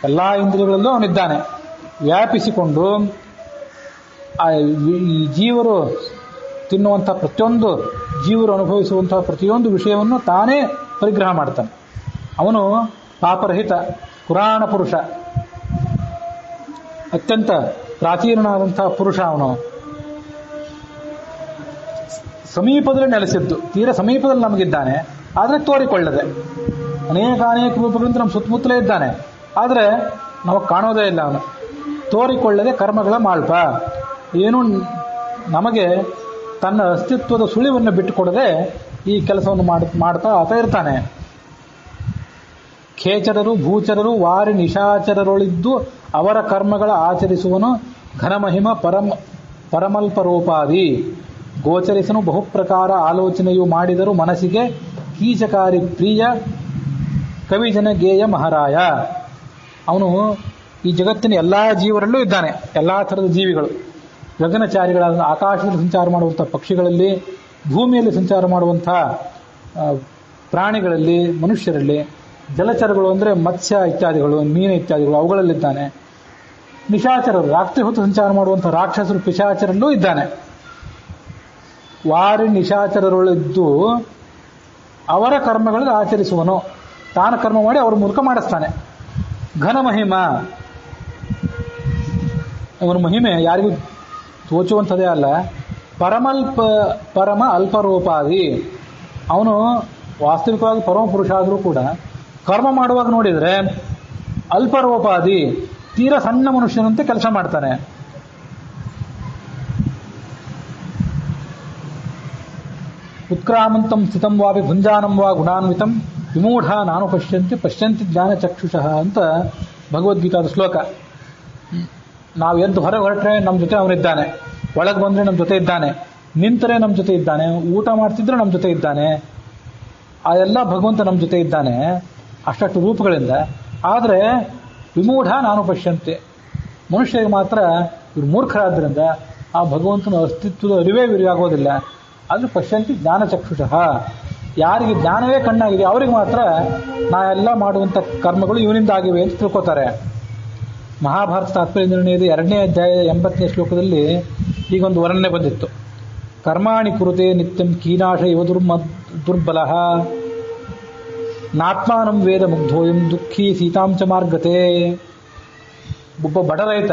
ಎಲ್ಲ ಇಂದ್ರಿಯಗಳಲ್ಲೂ ಅವನಿದ್ದಾನೆ. ವ್ಯಾಪಿಸಿಕೊಂಡು ಈ ಜೀವರು ತಿನ್ನುವಂಥ ಪ್ರತಿಯೊಂದು, ಜೀವರು ಅನುಭವಿಸುವಂತಹ ಪ್ರತಿಯೊಂದು ವಿಷಯವನ್ನು ತಾನೇ ಪರಿಗ್ರಹ ಮಾಡ್ತಾನೆ. ಅವನು ಪಾಪರಹಿತ ಪುರಾಣ ಪುರುಷ, ಅತ್ಯಂತ ಪ್ರಾಚೀನನಾದಂತಹ ಪುರುಷ. ಅವನು ಸಮೀಪದಲ್ಲಿ ನೆಲೆಸಿದ್ದು, ತೀರ ಸಮೀಪದಲ್ಲಿ ನಮಗಿದ್ದಾನೆ, ಆದರೆ ತೋರಿಕೊಳ್ಳದೆ. ಅನೇಕ ರೂಪಗಳಿಂದ ನಮ್ಮ ಸುತ್ತಮುತ್ತಲೇ ಇದ್ದಾನೆ, ಆದರೆ ನಮಗೆ ಕಾಣೋದೇ ಇಲ್ಲ. ಅವನು ತೋರಿಕೊಳ್ಳದೆ ಕರ್ಮಗಳ ಮಾಳ್ಪ. ಏನು ನಮಗೆ ತನ್ನ ಅಸ್ತಿತ್ವದ ಸುಳಿವನ್ನು ಬಿಟ್ಟುಕೊಡದೆ ಈ ಕೆಲಸವನ್ನು ಮಾಡ್ತಾ ಆತ ಇರ್ತಾನೆ. ಖೇಚರರು ಭೂಚರರು ವಾರಿ ನಿಶಾಚರರೊಳಿದ್ದು ಅವರ ಕರ್ಮಗಳ ಆಚರಿಸುವನು ಘನಮಹಿಮ ಪರಮಲ್ಪರೋಪಾದಿ. ಗೋಚರಿಸನು ಬಹುಪ್ರಕಾರ ಆಲೋಚನೆಯು ಮಾಡಿದರು ಮನಸ್ಸಿಗೆ ಕೀಚಕಾರಿ ಪ್ರಿಯ ಕವಿಜನ ಗೇಯ ಮಹಾರಾಯ. ಅವನು ಈ ಜಗತ್ತಿನ ಎಲ್ಲ ಜೀವರಲ್ಲೂ ಇದ್ದಾನೆ. ಎಲ್ಲ ಥರದ ಜೀವಿಗಳು, ಗಗನಚಾರಿಗಳಾದ ಆಕಾಶದಲ್ಲಿ ಸಂಚಾರ ಮಾಡುವಂಥ ಪಕ್ಷಿಗಳಲ್ಲಿ, ಭೂಮಿಯಲ್ಲಿ ಸಂಚಾರ ಮಾಡುವಂಥ ಪ್ರಾಣಿಗಳಲ್ಲಿ, ಮನುಷ್ಯರಲ್ಲಿ, ಜಲಚರಗಳು ಅಂದರೆ ಮತ್ಸ್ಯ ಇತ್ಯಾದಿಗಳು, ಮೀನು ಇತ್ಯಾದಿಗಳು, ಅವುಗಳಲ್ಲಿದ್ದಾನೆ. ನಿಶಾಚರರು, ರಾತ್ರಿ ಹೊತ್ತು ಸಂಚಾರ ಮಾಡುವಂಥ ರಾಕ್ಷಸರು ಪಿಶಾಚರಲ್ಲೂ ಇದ್ದಾನೆ. ವಾರಿ ನಿಶಾಚರರೊಳಿದ್ದು ಅವರ ಕರ್ಮಗಳನ್ನು ಆಚರಿಸುವನು. ತಾನು ಕರ್ಮ ಮಾಡಿ ಅವ್ರ ಮೂಲಕ ಮಾಡಿಸ್ತಾನೆ. ಘನ ಮಹಿಮ, ಅವನ ಮಹಿಮೆ ಯಾರಿಗೂ ತೋಚುವಂಥದ್ದೇ ಅಲ್ಲ. ಪರಮ ಅಲ್ಪರೂಪಾದಿ, ಅವನು ವಾಸ್ತವಿಕವಾಗಿ ಪರಮ ಪುರುಷ ಆದರೂ ಕೂಡ ಕರ್ಮ ಮಾಡುವಾಗ ನೋಡಿದರೆ ಅಲ್ಪರೂಪಾದಿ, ತೀರಾ ಸಣ್ಣ ಮನುಷ್ಯನಂತೆ ಕೆಲಸ ಮಾಡ್ತಾನೆ. ಉತ್ಕ್ರಾಮಂತಂ ಸ್ಥಿತಂ ವಾಪಿ ಭುಂಜಾನಂ ವಾ ಗುಣಾನ್ವಿತಂ ವಿಮೂಢ ನಾನು ಪಶ್ಯಂತಿ ಜ್ಞಾನ ಚಕ್ಷುಷಃ ಅಂತ ಭಗವದ್ಗೀತಾದ ಶ್ಲೋಕ. ನಾವು ಎದ್ದು ಹೊರಗೆ ಹೊರಟ್ರೆ ನಮ್ಮ ಜೊತೆ ಅವನಿದ್ದಾನೆ, ಒಳಗೆ ಬಂದರೆ ನಮ್ಮ ಜೊತೆ ಇದ್ದಾನೆ, ನಿಂತರೆ ನಮ್ಮ ಜೊತೆ ಇದ್ದಾನೆ, ಊಟ ಮಾಡ್ತಿದ್ರೆ ನಮ್ಮ ಜೊತೆ ಇದ್ದಾನೆ. ಅದೆಲ್ಲ ಭಗವಂತ ನಮ್ಮ ಜೊತೆ ಇದ್ದಾನೆ ಅಷ್ಟಷ್ಟು ರೂಪಗಳಿಂದ. ಆದರೆ ವಿಮೂಢ ನಾನು ಪಶ್ಯಂತೆ, ಮನುಷ್ಯರಿಗೆ ಮಾತ್ರ ಇವರು ಮೂರ್ಖರಾದ್ದರಿಂದ ಆ ಭಗವಂತನ ಅಸ್ತಿತ್ವದ ಅರಿವೇ ವಿರಿಯಾಗೋದಿಲ್ಲ. ಅದು ಪಶ್ಯಂತಿ ಜ್ಞಾನ ಚಕ್ಷುಷಃ, ಯಾರಿಗೆ ಜ್ಞಾನವೇ ಕಣ್ಣಾಗಿದೆ ಅವರಿಗೆ ಮಾತ್ರ ನಾ ಎಲ್ಲ ಮಾಡುವಂಥ ಕರ್ಮಗಳು ಇವನಿಂದ ಆಗಿವೆ ಅಂತ ತಿಳ್ಕೊತಾರೆ. ಮಹಾಭಾರತ ತಾತ್ಪರ್ಯ ನಿರ್ಣಯದ 2ನೇ ಅಧ್ಯಾಯ 80ನೇ ಶ್ಲೋಕದಲ್ಲಿ ಈಗೊಂದು ವರ್ಣನೆ ಬಂದಿತ್ತು. ಕರ್ಮಾಣಿ ಕುರುತೆ ನಿತ್ಯಂ ಕೀನಾಶ ಇವ ದುರ್ಬಲ ನಾತ್ಮಾನಂ ವೇದ ಮುಗ್ಧೋಯಂ ದುಃಖಿ ಸೀತಾಂಚ ಮಾರ್ಗತೆ. ಒಬ್ಬ ಬಡ ರೈತ,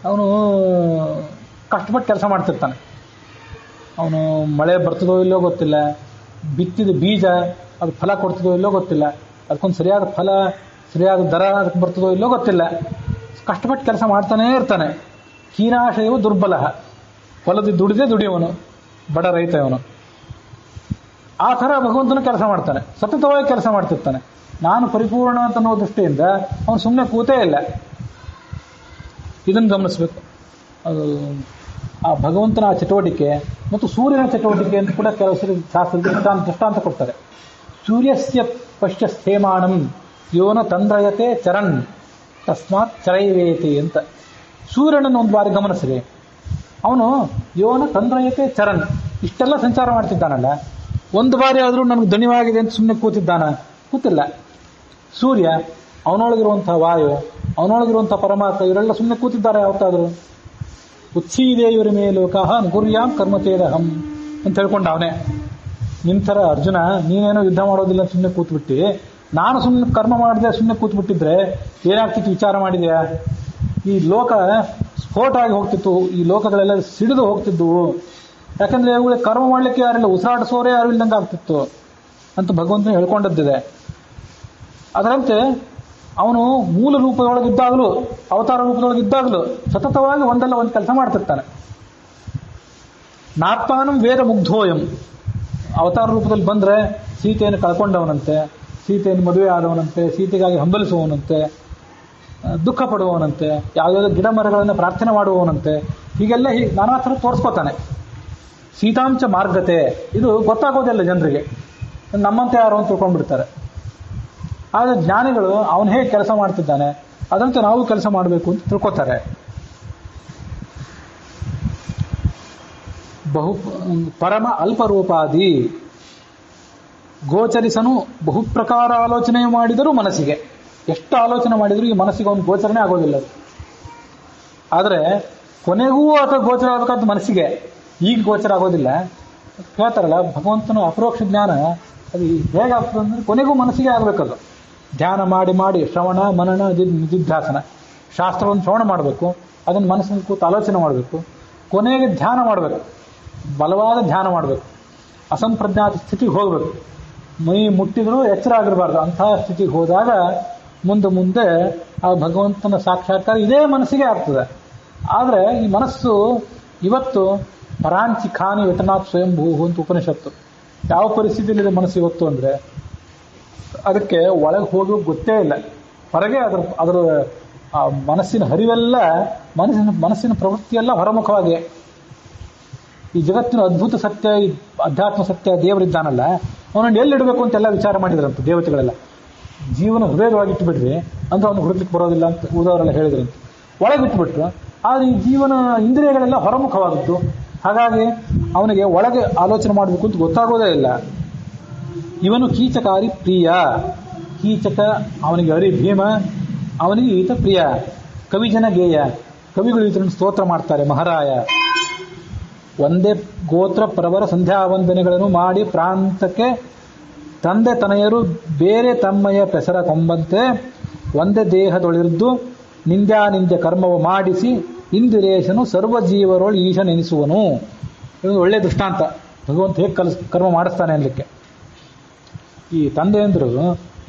ಅವನು ಕಷ್ಟಪಟ್ಟು ಕೆಲಸ ಮಾಡ್ತಿರ್ತಾನೆ. ಅವನು ಮಳೆ ಬರ್ತದೋ ಇಲ್ಲೋ ಗೊತ್ತಿಲ್ಲ, ಬಿತ್ತಿದ ಬೀಜ ಅದು ಫಲ ಕೊಡ್ತದೋ ಇಲ್ಲೋ ಗೊತ್ತಿಲ್ಲ, ಅದಕ್ಕೊಂದು ಸರಿಯಾದ ಫಲ ಸರಿಯಾದ ದರ ಅದಕ್ಕೆ ಬರ್ತದೋ ಇಲ್ಲೋ ಗೊತ್ತಿಲ್ಲ. ಕಷ್ಟಪಟ್ಟು ಕೆಲಸ ಮಾಡ್ತಾನೇ ಇರ್ತಾನೆ. ಕೀನಾಶಯವು ದುರ್ಬಲ, ಹೊಲದ ದುಡಿಯುವನು ಬಡ ರೈತ ಇವನು. ಆ ಥರ ಭಗವಂತನ ಕೆಲಸ ಮಾಡ್ತಾನೆ, ಸತತವಾಗಿ ಕೆಲಸ ಮಾಡ್ತಿರ್ತಾನೆ. ನಾನು ಪರಿಪೂರ್ಣ ಅಂತ ಅನ್ನೋ ದೃಷ್ಟಿಯಿಂದ ಅವನು ಸುಮ್ಮನೆ ಕೂತೇ ಇಲ್ಲ. ಇದನ್ನು ಗಮನಿಸಬೇಕು. ಅದು ಆ ಭಗವಂತನ ಚಟುವಟಿಕೆ ಮತ್ತು ಸೂರ್ಯನ ಚಟುವಟಿಕೆ ಅಂತ ಕೂಡ ಕೆಲವು ಶಾಸ್ತ್ರದಲ್ಲಿ ದೃಷ್ಟಾಂತ ಕೊಡ್ತಾರೆ. ಸೂರ್ಯಸ್ಯ ಪಶ್ಚ ಸ್ಥೇಮಾನಂ ಯೋನ ತಂದ್ರಯತೆ ಚರನ್ ತಸ್ಮಾತ್ ಚರೈವೇತಿ ಅಂತ. ಸೂರ್ಯನನ್ನು ಒಂದು ಬಾರಿ ಗಮನಿಸ್ರಿ. ಅವನು ಯೋನ ತಂದ್ರಯತೆ ಚರನ್, ಇಷ್ಟೆಲ್ಲ ಸಂಚಾರ ಮಾಡ್ತಿದ್ದಾನಲ್ಲ, ಒಂದು ಬಾರಿ ಆದರೂ ನನಗೆ ದಣಿವಾಗಿದೆ ಅಂತ ಸುಮ್ಮನೆ ಕೂತಿಲ್ಲ. ಸೂರ್ಯ, ಅವನೊಳಗಿರುವಂಥ ವಾಯು, ಅವನೊಳಗಿರುವಂಥ ಪರಮಾತ್ಮ, ಇವರೆಲ್ಲ ಸುಮ್ಮನೆ ಕೂತಿದ್ದಾರೆ ಯಾವತ್ತಾದರೂ? ಉತ್ಸೀದೆ ಇವರ ಮೇಲೋಕಃ ಗುರ್ಯಾಂ ಕರ್ಮತೇರಹಂ ಅಂತ ಹೇಳ್ಕೊಂಡ ಅವನೇ. ನಿಂತರ ಅರ್ಜುನ, ನೀನೇನೋ ಯುದ್ಧ ಮಾಡೋದಿಲ್ಲ ಸುಮ್ಮನೆ ಕೂತ್ಬಿಟ್ಟು, ನಾನು ಸುಮ್ಮನೆ ಕರ್ಮ ಮಾಡಿದೆ ಸುಮ್ಮನೆ ಕೂತ್ಬಿಟ್ಟಿದ್ರೆ ಏನಾಗ್ತಿತ್ತು ವಿಚಾರ ಮಾಡಿದೆಯಾ? ಈ ಲೋಕ ಸ್ಫೋಟ ಆಗಿ ಹೋಗ್ತಿತ್ತು, ಈ ಲೋಕಗಳೆಲ್ಲ ಸಿಡಿದು ಹೋಗ್ತಿದ್ವು. ಯಾಕಂದ್ರೆ ಇವುಗಳಿಗೆ ಕರ್ಮ ಮಾಡಲಿಕ್ಕೆ ಯಾರಿಲ್ಲ, ಉಸಿರಾಡಿಸೋರೇ ಯಾರು ಇಲ್ದಂಗೆ ಆಗ್ತಿತ್ತು ಅಂತ ಭಗವಂತನ ಹೇಳ್ಕೊಂಡದ್ದಿದೆ. ಅದರಂತೆ ಅವನು ಮೂಲ ರೂಪದೊಳಗಿದ್ದಾಗಲೂ ಅವತಾರ ರೂಪದೊಳಗಿದ್ದಾಗಲೂ ಸತತವಾಗಿ ಒಂದಲ್ಲ ಒಂದು ಕೆಲಸ ಮಾಡ್ತಿರ್ತಾನೆ. ನಾತ್ಮಾನಂ ವೇದ ಮುಗ್ಧೋಯಂ, ಅವತಾರ ರೂಪದಲ್ಲಿ ಬಂದರೆ ಸೀತೆಯನ್ನು ಕಳ್ಕೊಂಡವನಂತೆ, ಸೀತೆಯನ್ನು ಮದುವೆ ಆದವನಂತೆ, ಸೀತೆಗಾಗಿ ಹಂಬಲಿಸುವವನಂತೆ, ದುಃಖ ಪಡುವವನಂತೆ, ಯಾವುದಾದ್ರು ಗಿಡ ಮರಗಳನ್ನು ಪ್ರಾರ್ಥನೆ ಮಾಡುವವನಂತೆ, ಹೀಗೆಲ್ಲ ನಾನಾ ಥರ ತೋರಿಸ್ಕೋತಾನೆ. ಸೀತಾಂಚ ಮಾರ್ಗತೆ, ಇದು ಗೊತ್ತಾಗೋದಿಲ್ಲ ಜನರಿಗೆ, ನಮ್ಮಂತೆ ಯಾರು ಅಂತ ತಿಳ್ಕೊಂಡ್ಬಿಡ್ತಾರೆ. ಆದರೆ ಜ್ಞಾನಿಗಳು ಅವನು ಹೇಗೆ ಕೆಲಸ ಮಾಡ್ತಿದ್ದಾನೆ ಅದಂತೆ ನಾವು ಕೆಲಸ ಮಾಡಬೇಕು ಅಂತ ತಿಳ್ಕೊತಾರೆ. ಪರಮ ಅಲ್ಪರೂಪಾದಿ, ಗೋಚರಿಸನು ಬಹುಪ್ರಕಾರ ಆಲೋಚನೆ ಮಾಡಿದರೂ ಮನಸ್ಸಿಗೆ, ಎಷ್ಟು ಆಲೋಚನೆ ಮಾಡಿದರೂ ಈ ಮನಸ್ಸಿಗೆ ಅವನು ಗೋಚರನೇ ಆಗೋದಿಲ್ಲ. ಆದರೆ ಕೊನೆಗೂ ಅಥವಾ ಗೋಚರ ಆಗಬೇಕಾದ ಮನಸ್ಸಿಗೆ ಈಗ ಗೋಚರ ಆಗೋದಿಲ್ಲ. ಹೇಳ್ತಾರಲ್ಲ, ಭಗವಂತನ ಅಪರೋಕ್ಷ ಜ್ಞಾನ ಅದು ಹೇಗಾಗ್ತದೆ ಅಂದರೆ ಕೊನೆಗೂ ಮನಸ್ಸಿಗೆ ಆಗಬೇಕದು. ಧ್ಯಾನ ಮಾಡಿ ಮಾಡಿ ಶ್ರವಣ ಮನನ ನಿಧಿಧ್ಯಾಸನ, ಶಾಸ್ತ್ರವನ್ನು ಶ್ರವಣ ಮಾಡಬೇಕು, ಅದನ್ನು ಮನಸ್ಸಿನಲ್ಲಿ ಕೂತು ಆಲೋಚನೆ ಮಾಡಬೇಕು, ಕೊನೆಗೆ ಧ್ಯಾನ ಮಾಡಬೇಕು, ಬಲವಾದ ಧ್ಯಾನ ಮಾಡಬೇಕು, ಅಸಂಪ್ರಜ್ಞಾತ ಸ್ಥಿತಿಗೆ ಹೋಗಬೇಕು. ಮೈ ಮುಟ್ಟಿದರೂ ಎಚ್ಚರ ಆಗಿರಬಾರ್ದು. ಅಂತಹ ಸ್ಥಿತಿಗೆ ಹೋದಾಗ ಮುಂದೆ ಆ ಭಗವಂತನ ಸಾಕ್ಷಾತ್ಕಾರ ಇದೇ ಮನಸ್ಸಿಗೆ ಆಗ್ತದೆ. ಆದರೆ ಈ ಮನಸ್ಸು ಇವತ್ತು ಪರಾಂಚಿ ಖಾನಿ ವೆತನಾಥ್ ಸ್ವಯಂಭೂ ಅಂತ ಉಪನಿಷತ್ತು. ಯಾವ ಪರಿಸ್ಥಿತಿಯಲ್ಲಿದೆ ಮನಸ್ಸು ಇವತ್ತು ಅಂದರೆ ಅದಕ್ಕೆ ಒಳಗೆ ಹೋಗಿ ಗೊತ್ತೇ ಇಲ್ಲ. ಹೊರಗೆ ಅದರ ಆ ಮನಸ್ಸಿನ ಹರಿವೆಲ್ಲ, ಮನಸ್ಸಿನ ಪ್ರವೃತ್ತಿಯೆಲ್ಲ ಹೊರಮುಖವಾಗಿ ಈ ಜಗತ್ತಿನ ಅದ್ಭುತ ಸತ್ಯ, ಈ ಅಧ್ಯಾತ್ಮ ಸತ್ಯ, ದೇವರಿದ್ದಾನಲ್ಲ ಅವನನ್ನು ಎಲ್ಲಿಡಬೇಕು ಅಂತೆಲ್ಲ ವಿಚಾರ ಮಾಡಿದ್ರಂತೆ ದೇವತೆಗಳೆಲ್ಲ. ಜೀವನ ಹೃದಯದೊಳಗಿಟ್ಟು ಬಿಡ್ರಿ ಅಂದ್ರೆ ಅವನು ಹುಡುಕ್ಲಿಕ್ಕೆ ಬರೋದಿಲ್ಲ ಅಂತ ಉಳಿದವರೆಲ್ಲ ಹೇಳಿದ್ರಂತೆ. ಒಳಗಿಟ್ಬಿಟ್ರು. ಆದರೆ ಈ ಜೀವನ ಇಂದ್ರಿಯಗಳೆಲ್ಲ ಹೊರಮುಖವಾದದ್ದು. ಹಾಗಾಗಿ ಅವನಿಗೆ ಒಳಗೆ ಆಲೋಚನೆ ಮಾಡಬೇಕು ಅಂತ ಗೊತ್ತಾಗೋದೇ ಇಲ್ಲ. ಇವನು ಕೀಚಕಾರಿ ಪ್ರಿಯ, ಕೀಚಕ ಅವನಿಗೆ ಹರಿ ಭೀಮ, ಅವನಿಗೆ ಈತ ಪ್ರಿಯ. ಕವಿಜನ ಗೇಯ, ಕವಿಗಳು ಈತನನ್ನು ಸ್ತೋತ್ರ ಮಾಡ್ತಾರೆ. ಮಹಾರಾಯ ಒಂದೇ ಗೋತ್ರ ಪ್ರವರ ಸಂಧ್ಯಾವಂದನೆಗಳನ್ನು ಮಾಡಿ ಪ್ರಾಂತಕ್ಕೆ ತಂದೆ ತನಯರು ಬೇರೆ ತಮ್ಮಯ ಪೆಸರ ಕೊಂಬಂತೆ ಒಂದೇ ದೇಹದೊಳಿರ್ದು ನಿಂದ್ಯ ಕರ್ಮವು ಮಾಡಿಸಿ ಇಂದಿರೇಶನು ಸರ್ವಜೀವರೊಳು ಈಶನೆನಿಸುವನು. ಇದೊಂದು ಒಳ್ಳೆಯ ದೃಷ್ಟಾಂತ. ಭಗವಂತ ಹೇಗೆ ಕರ್ಮ ಮಾಡಿಸ್ತಾನೆ ಅನ್ಲಿಕ್ಕೆ. ಈ ತಂದೆಯಂದ್ರು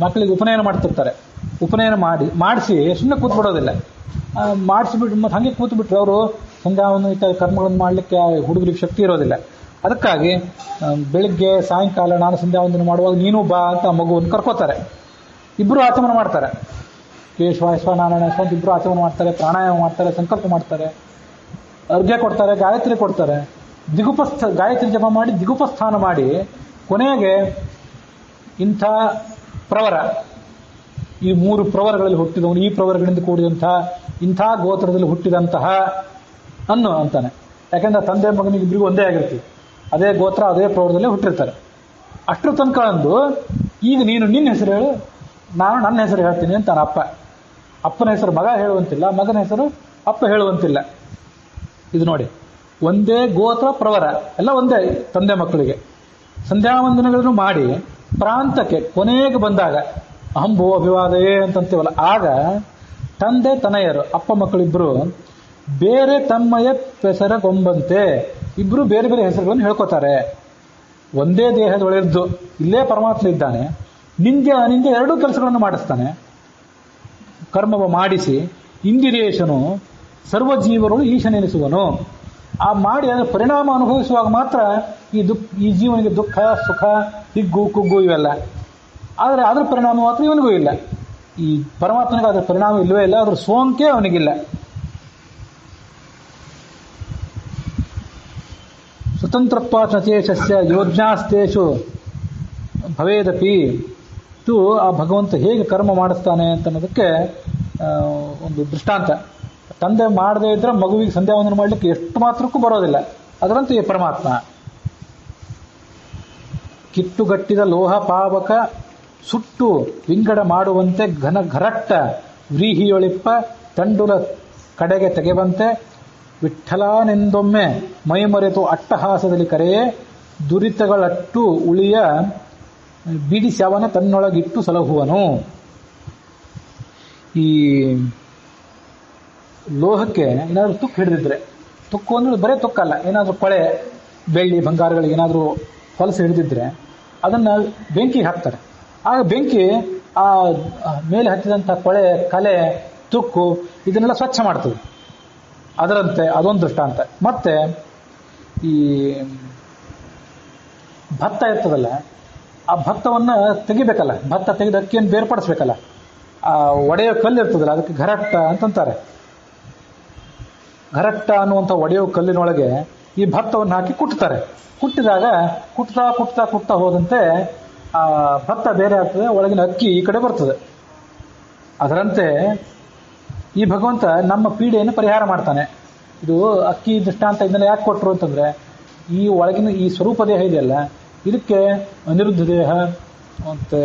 ಮಕ್ಕಳಿಗೆ ಉಪನಯನ ಮಾಡ್ತಿರ್ತಾರೆ. ಉಪನಯನ ಮಾಡಿಸಿ ಸುಮ್ಮನೆ ಕೂತ್ಬಿಡೋದಿಲ್ಲ. ಮಾಡಿಸಿಬಿಟ್ಟು ಮತ್ತೆ ಹಾಗೆ ಕೂತ್ಬಿಟ್ರೆ ಅವರು ಸಂಧ್ಯಾವನ್ನು ಇತ್ಯಾದಿ ಕರ್ಮಗಳನ್ನು ಮಾಡಲಿಕ್ಕೆ ಹುಡುಗರಿಗೆ ಶಕ್ತಿ ಇರೋದಿಲ್ಲ. ಅದಕ್ಕಾಗಿ ಬೆಳಿಗ್ಗೆ ಸಾಯಂಕಾಲ ನಾನು ಸಂಧ್ಯಾವಂದನೆ ಮಾಡುವಾಗ ನೀನು ಬಾ ಅಂತ ಮಗುವನ್ನು ಕರ್ಕೋತಾರೆ. ಇಬ್ಬರು ಆಚಮನ ಮಾಡ್ತಾರೆ. ಕೇಶವ ಯಶ್ವ ನಾರಾಯಣ ಯಶ್ವ ಅಂತ ಇಬ್ಬರು ಆಚಮನ ಮಾಡ್ತಾರೆ, ಪ್ರಾಣಾಯಾಮ ಮಾಡ್ತಾರೆ, ಸಂಕಲ್ಪ ಮಾಡ್ತಾರೆ, ಅರ್ಘ್ಯ ಕೊಡ್ತಾರೆ, ಗಾಯತ್ರಿ ಕೊಡ್ತಾರೆ, ಗಾಯತ್ರಿ ಜಪ ಮಾಡಿ ದಿಗುಪಸ್ಥಾನ ಮಾಡಿ ಕೊನೆಗೆ ಇಂಥ ಪ್ರವರ, ಈ 3 ಪ್ರವರಗಳಲ್ಲಿ ಹುಟ್ಟಿದವನು, ಈ ಪ್ರವರಗಳಿಂದ ಕೂಡಿದಂತಹ ಇಂಥ ಗೋತ್ರದಲ್ಲಿ ಹುಟ್ಟಿದಂತಹ ಅಂತಾನೆ. ಯಾಕೆಂದ್ರೆ ತಂದೆ ಮಗನಿಗೆ ಇಬ್ಬರಿಗೂ ಒಂದೇ ಆಗಿರ್ತೀವಿ, ಅದೇ ಗೋತ್ರ ಅದೇ ಪ್ರವರದಲ್ಲೇ ಹುಟ್ಟಿರ್ತಾರೆ. ಅಷ್ಟರ ತನಕ ಅಂದು ಈಗ ನೀನು ನಿನ್ನ ಹೆಸರು ಹೇಳು, ನಾನು ನನ್ನ ಹೆಸರು ಹೇಳ್ತೀನಿ ಅಂತಾನೆ ಅಪ್ಪ. ಅಪ್ಪನ ಹೆಸರು ಮಗ ಹೇಳುವಂತಿಲ್ಲ, ಮಗನ ಹೆಸರು ಅಪ್ಪ ಹೇಳುವಂತಿಲ್ಲ. ಇದು ನೋಡಿ, ಒಂದೇ ಗೋತ್ರ ಪ್ರವರ ಎಲ್ಲ ಒಂದೇ ತಂದೆ ಮಕ್ಕಳಿಗೆ ಸಂಧ್ಯಾವಂದನೆಗಳನ್ನು ಮಾಡಿ ಪ್ರಾಂತಕ್ಕೆ ಕೊನೆಗೆ ಬಂದಾಗ ಅಹಂಭೋ ಅಭಿವಾದಯೇ ಅಂತಂತೀವಲ್ಲ, ಆಗ ತಂದೆ ತನಯರು ಅಪ್ಪ ಮಕ್ಕಳಿಬ್ರು ಬೇರೆ ತಮ್ಮಯ ಪೆಸರ ಗೊಂಬಂತೆ ಇಬ್ರು ಬೇರೆ ಬೇರೆ ಹೆಸರುಗಳನ್ನು ಹೇಳ್ಕೊತಾರೆ. ಒಂದೇ ದೇಹದೊಳೆದ್ದು ಇಲ್ಲೇ ಪರಮಾತ್ಮ ಇದ್ದಾನೆ, ನಿಂದ್ಯ ಅನಿಂದ್ಯ ಎರಡೂ ಕೆಲಸಗಳನ್ನು ಮಾಡಿಸ್ತಾನೆ. ಕರ್ಮವ ಮಾಡಿಸಿ ಇಂದಿರೇಶನು ಸರ್ವಜೀವರೊಳು ಈಶನೆನಿಸುವನು. ಆ ಮಾಡಿ ಅದರ ಪರಿಣಾಮ ಅನುಭವಿಸುವಾಗ ಮಾತ್ರ ಈ ಜೀವನಿಗೆ ದುಃಖ ಸುಖ ಹಿಗ್ಗು ಕುಗ್ಗು ಇವೆಲ್ಲ. ಆದರೆ ಅದರ ಪರಿಣಾಮ ಮಾತ್ರ ಇವನಿಗೂ ಇಲ್ಲ. ಈ ಪರಮಾತ್ಮನಿಗೆ ಅದರ ಪರಿಣಾಮ ಇಲ್ಲವೇ ಇಲ್ಲ, ಅದರ ಸೋಂಕೆ ಅವನಿಗಿಲ್ಲ. ಸ್ವತಂತ್ರತ್ವಾಚೇಶಸ್ಯ ಯೋಜ್ಞಾಸ್ತೇಷು ಭವೇದಪಿ ತು. ಆ ಭಗವಂತ ಹೇಗೆ ಕರ್ಮ ಮಾಡಿಸ್ತಾನೆ ಅಂತ ಅನ್ನೋದಕ್ಕೆ ಒಂದು ದೃಷ್ಟಾಂತ. ತಂದೆ ಮಾಡದೇ ಇದ್ರೆ ಮಗುವಿಗೆ ಸಂಧ್ಯಾವಂದನೆ ಮಾಡಲಿಕ್ಕೆ ಎಷ್ಟು ಮಾತ್ರಕ್ಕೂ ಬರೋದಿಲ್ಲ. ಅದರಂತೆ ಈ ಪರಮಾತ್ಮ ಕಿತ್ತುಗಟ್ಟಿದ ಲೋಹ ಪಾವಕ ಸುಟ್ಟು ವಿಂಗಡ ಮಾಡುವಂತೆ ಘನ ಘರಟ್ಟ ವ್ರೀಹಿಯೊಳಿಪ್ಪ ತಂಡುಲ ಕಡೆಗೆ ತೆಗೆವಂತೆ ವಿಠ್ಠಲನೆಂದೊಮ್ಮೆ ಮೈಮರೆತು ಅಟ್ಟಹಾಸದಲ್ಲಿ ಕರೆಯೇ ದುರಿತಗಳಟ್ಟು ಉಳಿಯ ಬಿಡಿಸವನ ತನ್ನೊಳಗಿಟ್ಟು ಸಲಹುವನು. ಈ ಲೋಹಕ್ಕೆ ಏನಾದರೂ ತುಕ್ಕು ಹಿಡಿದಿದ್ರೆ, ತುಕ್ಕು ಅಂದ್ರೆ ಬರೇ ತುಕ್ಕಲ್ಲ, ಏನಾದರೂ ಕೊಳೆ ಬೆಳ್ಳಿ ಬಂಗಾರಗಳಿಗೆ ಏನಾದರೂ ಹೊಲಸು ಹಿಡಿದಿದ್ರೆ ಅದನ್ನು ಬೆಂಕಿಗೆ ಹಾಕ್ತಾರೆ. ಆಗ ಬೆಂಕಿ ಆ ಮೇಲೆ ಹತ್ತಿದಂಥ ಕೊಳೆ ಕಲೆ ತುಕ್ಕು ಇದನ್ನೆಲ್ಲ ಸ್ವಚ್ಛ ಮಾಡ್ತದೆ. ಅದರಂತೆ ಅದೊಂದು ದೃಷ್ಟಾಂತ. ಮತ್ತೆ ಈ ಭತ್ತ ಇರ್ತದಲ್ಲ, ಆ ಭತ್ತವನ್ನು ತೆಗಿಬೇಕಲ್ಲ, ಭತ್ತ ತೆಗೆದು ಅಕ್ಕಿಯನ್ನು ಬೇರ್ಪಡಿಸ್ಬೇಕಲ್ಲ, ಆ ಒಡೆಯೋ ಕಲ್ಲು ಇರ್ತದಲ್ಲ ಅದಕ್ಕೆ ಘರಟ್ಟ ಅಂತಂತಾರೆ. ಘರಟ್ಟ ಅನ್ನುವಂಥ ಒಡೆಯೋ ಕಲ್ಲಿನೊಳಗೆ ಈ ಭತ್ತವನ್ನು ಹಾಕಿ ಕುಟ್ತಾರೆ. ಕುಟ್ಟಿದಾಗ ಕುಟ್ತಾ ಹೋದಂತೆ ಆ ಭತ್ತ ಬೇರೆ ಆಗ್ತದೆ, ಒಳಗಿನ ಅಕ್ಕಿ ಈ ಕಡೆ ಬರ್ತದೆ. ಅದರಂತೆ ಈ ಭಗವಂತ ನಮ್ಮ ಪೀಡೆಯನ್ನು ಪರಿಹಾರ ಮಾಡ್ತಾನೆ. ಇದು ಅಕ್ಕಿ ದೃಷ್ಟಾಂತ ಇದನ್ನೆಲ್ಲ ಯಾಕೆ ಕೊಟ್ಟರು ಅಂತಂದ್ರೆ, ಈ ಒಳಗಿನ ಈ ಸ್ವರೂಪ ದೇಹ ಇದೆಯಲ್ಲ, ಇದಕ್ಕೆ ಅನಿರುದ್ಧ ದೇಹ ಮತ್ತು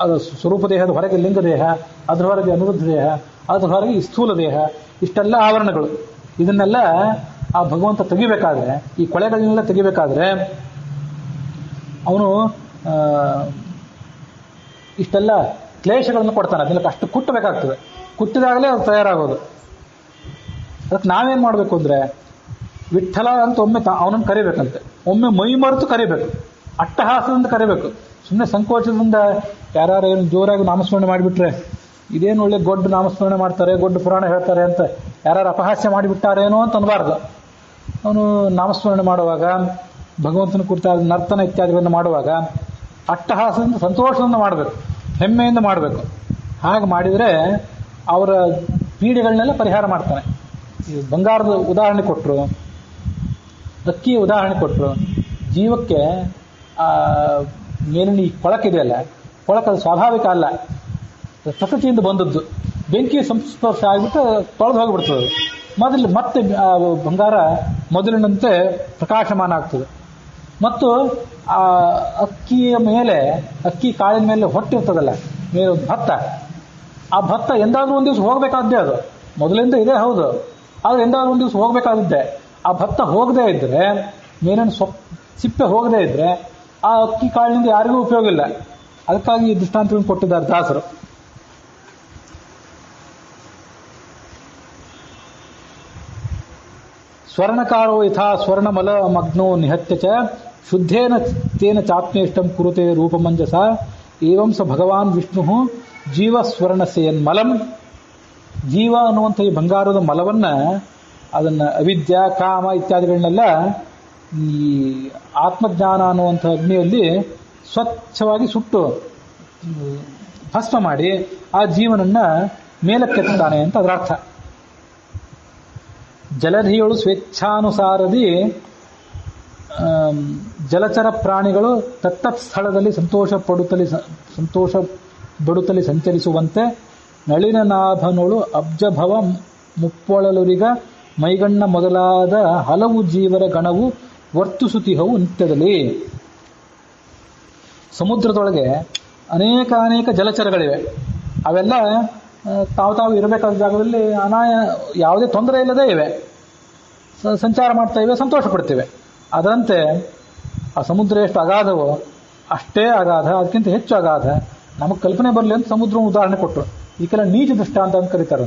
ಅದು ಸ್ವರೂಪ ದೇಹದ ಹೊರಗೆ ಲಿಂಗ ದೇಹ, ಅದ್ರ ಹೊರಗೆ ಅನಿರುದ್ಧ ದೇಹ, ಅದ್ರ ಹೊರಗೆ ಈ ಸ್ಥೂಲ ದೇಹ, ಇಷ್ಟೆಲ್ಲ ಆವರಣಗಳು. ಇದನ್ನೆಲ್ಲ ಆ ಭಗವಂತ ತೆಗಿಬೇಕಾದ್ರೆ, ಈ ಕೊಳೆಗಳನ್ನೆಲ್ಲ ತೆಗಿಬೇಕಾದ್ರೆ ಅವನು ಇಷ್ಟೆಲ್ಲ ಕ್ಲೇಶಗಳನ್ನು ಕೊಡ್ತಾನೆ. ಅದನ್ನೆಲ್ಲ ಅಷ್ಟು ಕುಟ್ಟಬೇಕಾಗ್ತದೆ. ಕುಟ್ಟಿದಾಗಲೇ ಅದು ತಯಾರಾಗೋದು. ಅದಕ್ಕೆ ನಾವೇನು ಮಾಡಬೇಕು ಅಂದರೆ, ವಿಠ್ಠಲ ಅಂತ ಒಮ್ಮೆ ಅವನನ್ನು ಕರಿಬೇಕಂತೆ, ಒಮ್ಮೆ ಮೈ ಮರೆತು ಕರಿಬೇಕು, ಅಟ್ಟಹಾಸದಿಂದ ಕರಿಬೇಕು. ಸುಮ್ಮನೆ ಸಂಕೋಚದಿಂದ ಯಾರು ಏನು ಜೋರಾಗಿ ನಾಮಸ್ಮರಣೆ ಮಾಡಿಬಿಟ್ರೆ, ಇದೇನು ಒಳ್ಳೆ ಗೊಡ್ಡ ನಾಮಸ್ಮರಣೆ ಮಾಡ್ತಾರೆ, ಗೊಡ್ಡ ಪುರಾಣ ಹೇಳ್ತಾರೆ ಅಂತ ಯಾರು ಅಪಹಾಸ್ಯ ಮಾಡಿಬಿಟ್ಟಾರೇನೋ ಅಂತ ಅನ್ಬಾರ್ದು. ಅವನು ನಾಮಸ್ಮರಣೆ ಮಾಡುವಾಗ, ಭಗವಂತನ ಕುರಿತಾದ ನರ್ತನ ಇತ್ಯಾದಿಗಳನ್ನು ಮಾಡುವಾಗ ಅಟ್ಟಹಾಸದಿಂದ ಸಂತೋಷದಿಂದ ಮಾಡಬೇಕು, ಹೆಮ್ಮೆಯಿಂದ ಮಾಡಬೇಕು. ಹಾಗೆ ಮಾಡಿದರೆ ಅವರ ಪೀಡೆಗಳನ್ನೆಲ್ಲ ಪರಿಹಾರ ಮಾಡ್ತಾನೆ. ಈ ಬಂಗಾರದ ಉದಾಹರಣೆ ಕೊಟ್ಟರು, ಅಕ್ಕಿಯ ಉದಾಹರಣೆ ಕೊಟ್ಟರು. ಜೀವಕ್ಕೆ ಮೇಲಿನ ಈ ಕೊಳಕಿದೆಯಲ್ಲ, ಕೊಳಕದು ಸ್ವಾಭಾವಿಕ ಅಲ್ಲ, ಪ್ರಕೃತಿಯಿಂದ ಬಂದದ್ದು. ಬೆಂಕಿ ಸಂಸ್ಪರ್ಶ ಆಗಿಬಿಟ್ಟು ತೊಳೆದು ಹೋಗಿಬಿಡ್ತದೆ. ಮತ್ತೆ ಬಂಗಾರ ಮೊದಲಿನಂತೆ ಪ್ರಕಾಶಮಾನ ಆಗ್ತದೆ. ಮತ್ತು ಆ ಅಕ್ಕಿಯ ಮೇಲೆ, ಅಕ್ಕಿ ಕಾಳಿನ ಮೇಲೆ ಹೊಟ್ಟಿರ್ತದಲ್ಲ ಮೇಲೆ ಭತ್ತ, ಆ ಭತ್ತ ಎಂದಾದ್ರೂ ಒಂದು ದಿವಸ ಹೋಗಬೇಕಾದ್ದೇ. ಅದು ಮೊದಲಿಂದ ಇದೆ ಹೌದು, ಆದರೆ ಎಂದಾದ್ರೂ ಒಂದು ದಿವಸ ಹೋಗಬೇಕಾದದ್ದೇ. ಆ ಭತ್ತ ಹೋಗದೇ ಇದ್ರೆ, ಮೇಲಿನ ಸಿಪ್ಪೆ ಹೋಗದೇ ಇದ್ರೆ ಆ ಅಕ್ಕಿ ಕಾಳಿನಿಂದ ಯಾರಿಗೂ ಉಪಯೋಗ ಇಲ್ಲ. ಅದಕ್ಕಾಗಿ ಈ ದೃಷ್ಟಾಂತಗಳನ್ನು ಕೊಟ್ಟಿದ್ದಾರೆ ದಾಸರು. ಸ್ವರ್ಣಕಾರೋ ಯಥಾ ಸ್ವರ್ಣಮಲ ಮಗ್ನೋ ನಿಹತ್ಯ ಚ ಶುದ್ಧೇನ ತೇನ ಚಾತ್ಮೇಷ್ಟಂ ಕುರುತೆ ರೂಪಮಂಜಸ ಏವಂ ಸ ಭಗವಾನ್ ವಿಷ್ಣು ಜೀವ ಸ್ವರ್ಣಸೇನ್ಮಲಂ. ಜೀವ ಅನ್ನುವಂಥ ಈ ಬಂಗಾರದ ಮಲವನ್ನ, ಅದನ್ನ ಅವಿದ್ಯಾ ಕಾಮ ಇತ್ಯಾದಿಗಳನ್ನೆಲ್ಲ ಈ ಆತ್ಮಜ್ಞಾನ ಅನ್ನುವಂಥ ಅಗ್ನಿಯಲ್ಲಿ ಸ್ವಚ್ಛವಾಗಿ ಸುಟ್ಟು ಭಸ್ಮ ಮಾಡಿ ಆ ಜೀವನನ್ನ ಮೇಲಕ್ಕೆತ್ತಾನೆ ಅಂತ ಅದರ ಅರ್ಥ. ಜಲಧಿಯಳು ಸ್ವೇಚ್ಛಾನುಸಾರದಿ ಜಲಚರ ಪ್ರಾಣಿಗಳು ತತ್ತತ್ ಸ್ಥಳದಲ್ಲಿ ಸಂತೋಷ ಪಡುತ್ತಲಿ ಸಂಚರಿಸುವಂತೆ ನಳಿನನಾಭನೊಳು ಅಬ್ಜಭವ ಮುಪ್ಪೊಳಲುರಿಗ ಮೈಗಣ್ಣ ಮೊದಲಾದ ಹಲವು ಜೀವರ ಗಣವು ವರ್ತಿಸುತ್ತಿಹವು ನಿತ್ಯದಲ್ಲಿ. ಸಮುದ್ರದೊಳಗೆ ಅನೇಕ ಜಲಚರಗಳಿವೆ. ಅವೆಲ್ಲ ತಾವು ಇರಬೇಕಾದ ಜಾಗದಲ್ಲಿ ಯಾವುದೇ ತೊಂದರೆ ಇಲ್ಲದೆ ಇವೆ, ಸಂಚಾರ ಮಾಡ್ತಾ ಇವೆ, ಸಂತೋಷ ಪಡ್ತಿವೆ. ಅದರಂತೆ ಆ ಸಮುದ್ರ ಎಷ್ಟು ಅಗಾಧವೋ ಅಷ್ಟೇ ಅಗಾಧ, ಅದಕ್ಕಿಂತ ಹೆಚ್ಚು ಅಗಾಧ ನಮಗೆ ಕಲ್ಪನೆ ಬರಲಿ ಅಂತ ಸಮುದ್ರ ಉದಾಹರಣೆ ಕೊಟ್ಟರು. ಈ ಕೆಲ ನೀಚ ದೃಷ್ಟಾಂತ ಅಂತ ಕರೀತಾರೆ.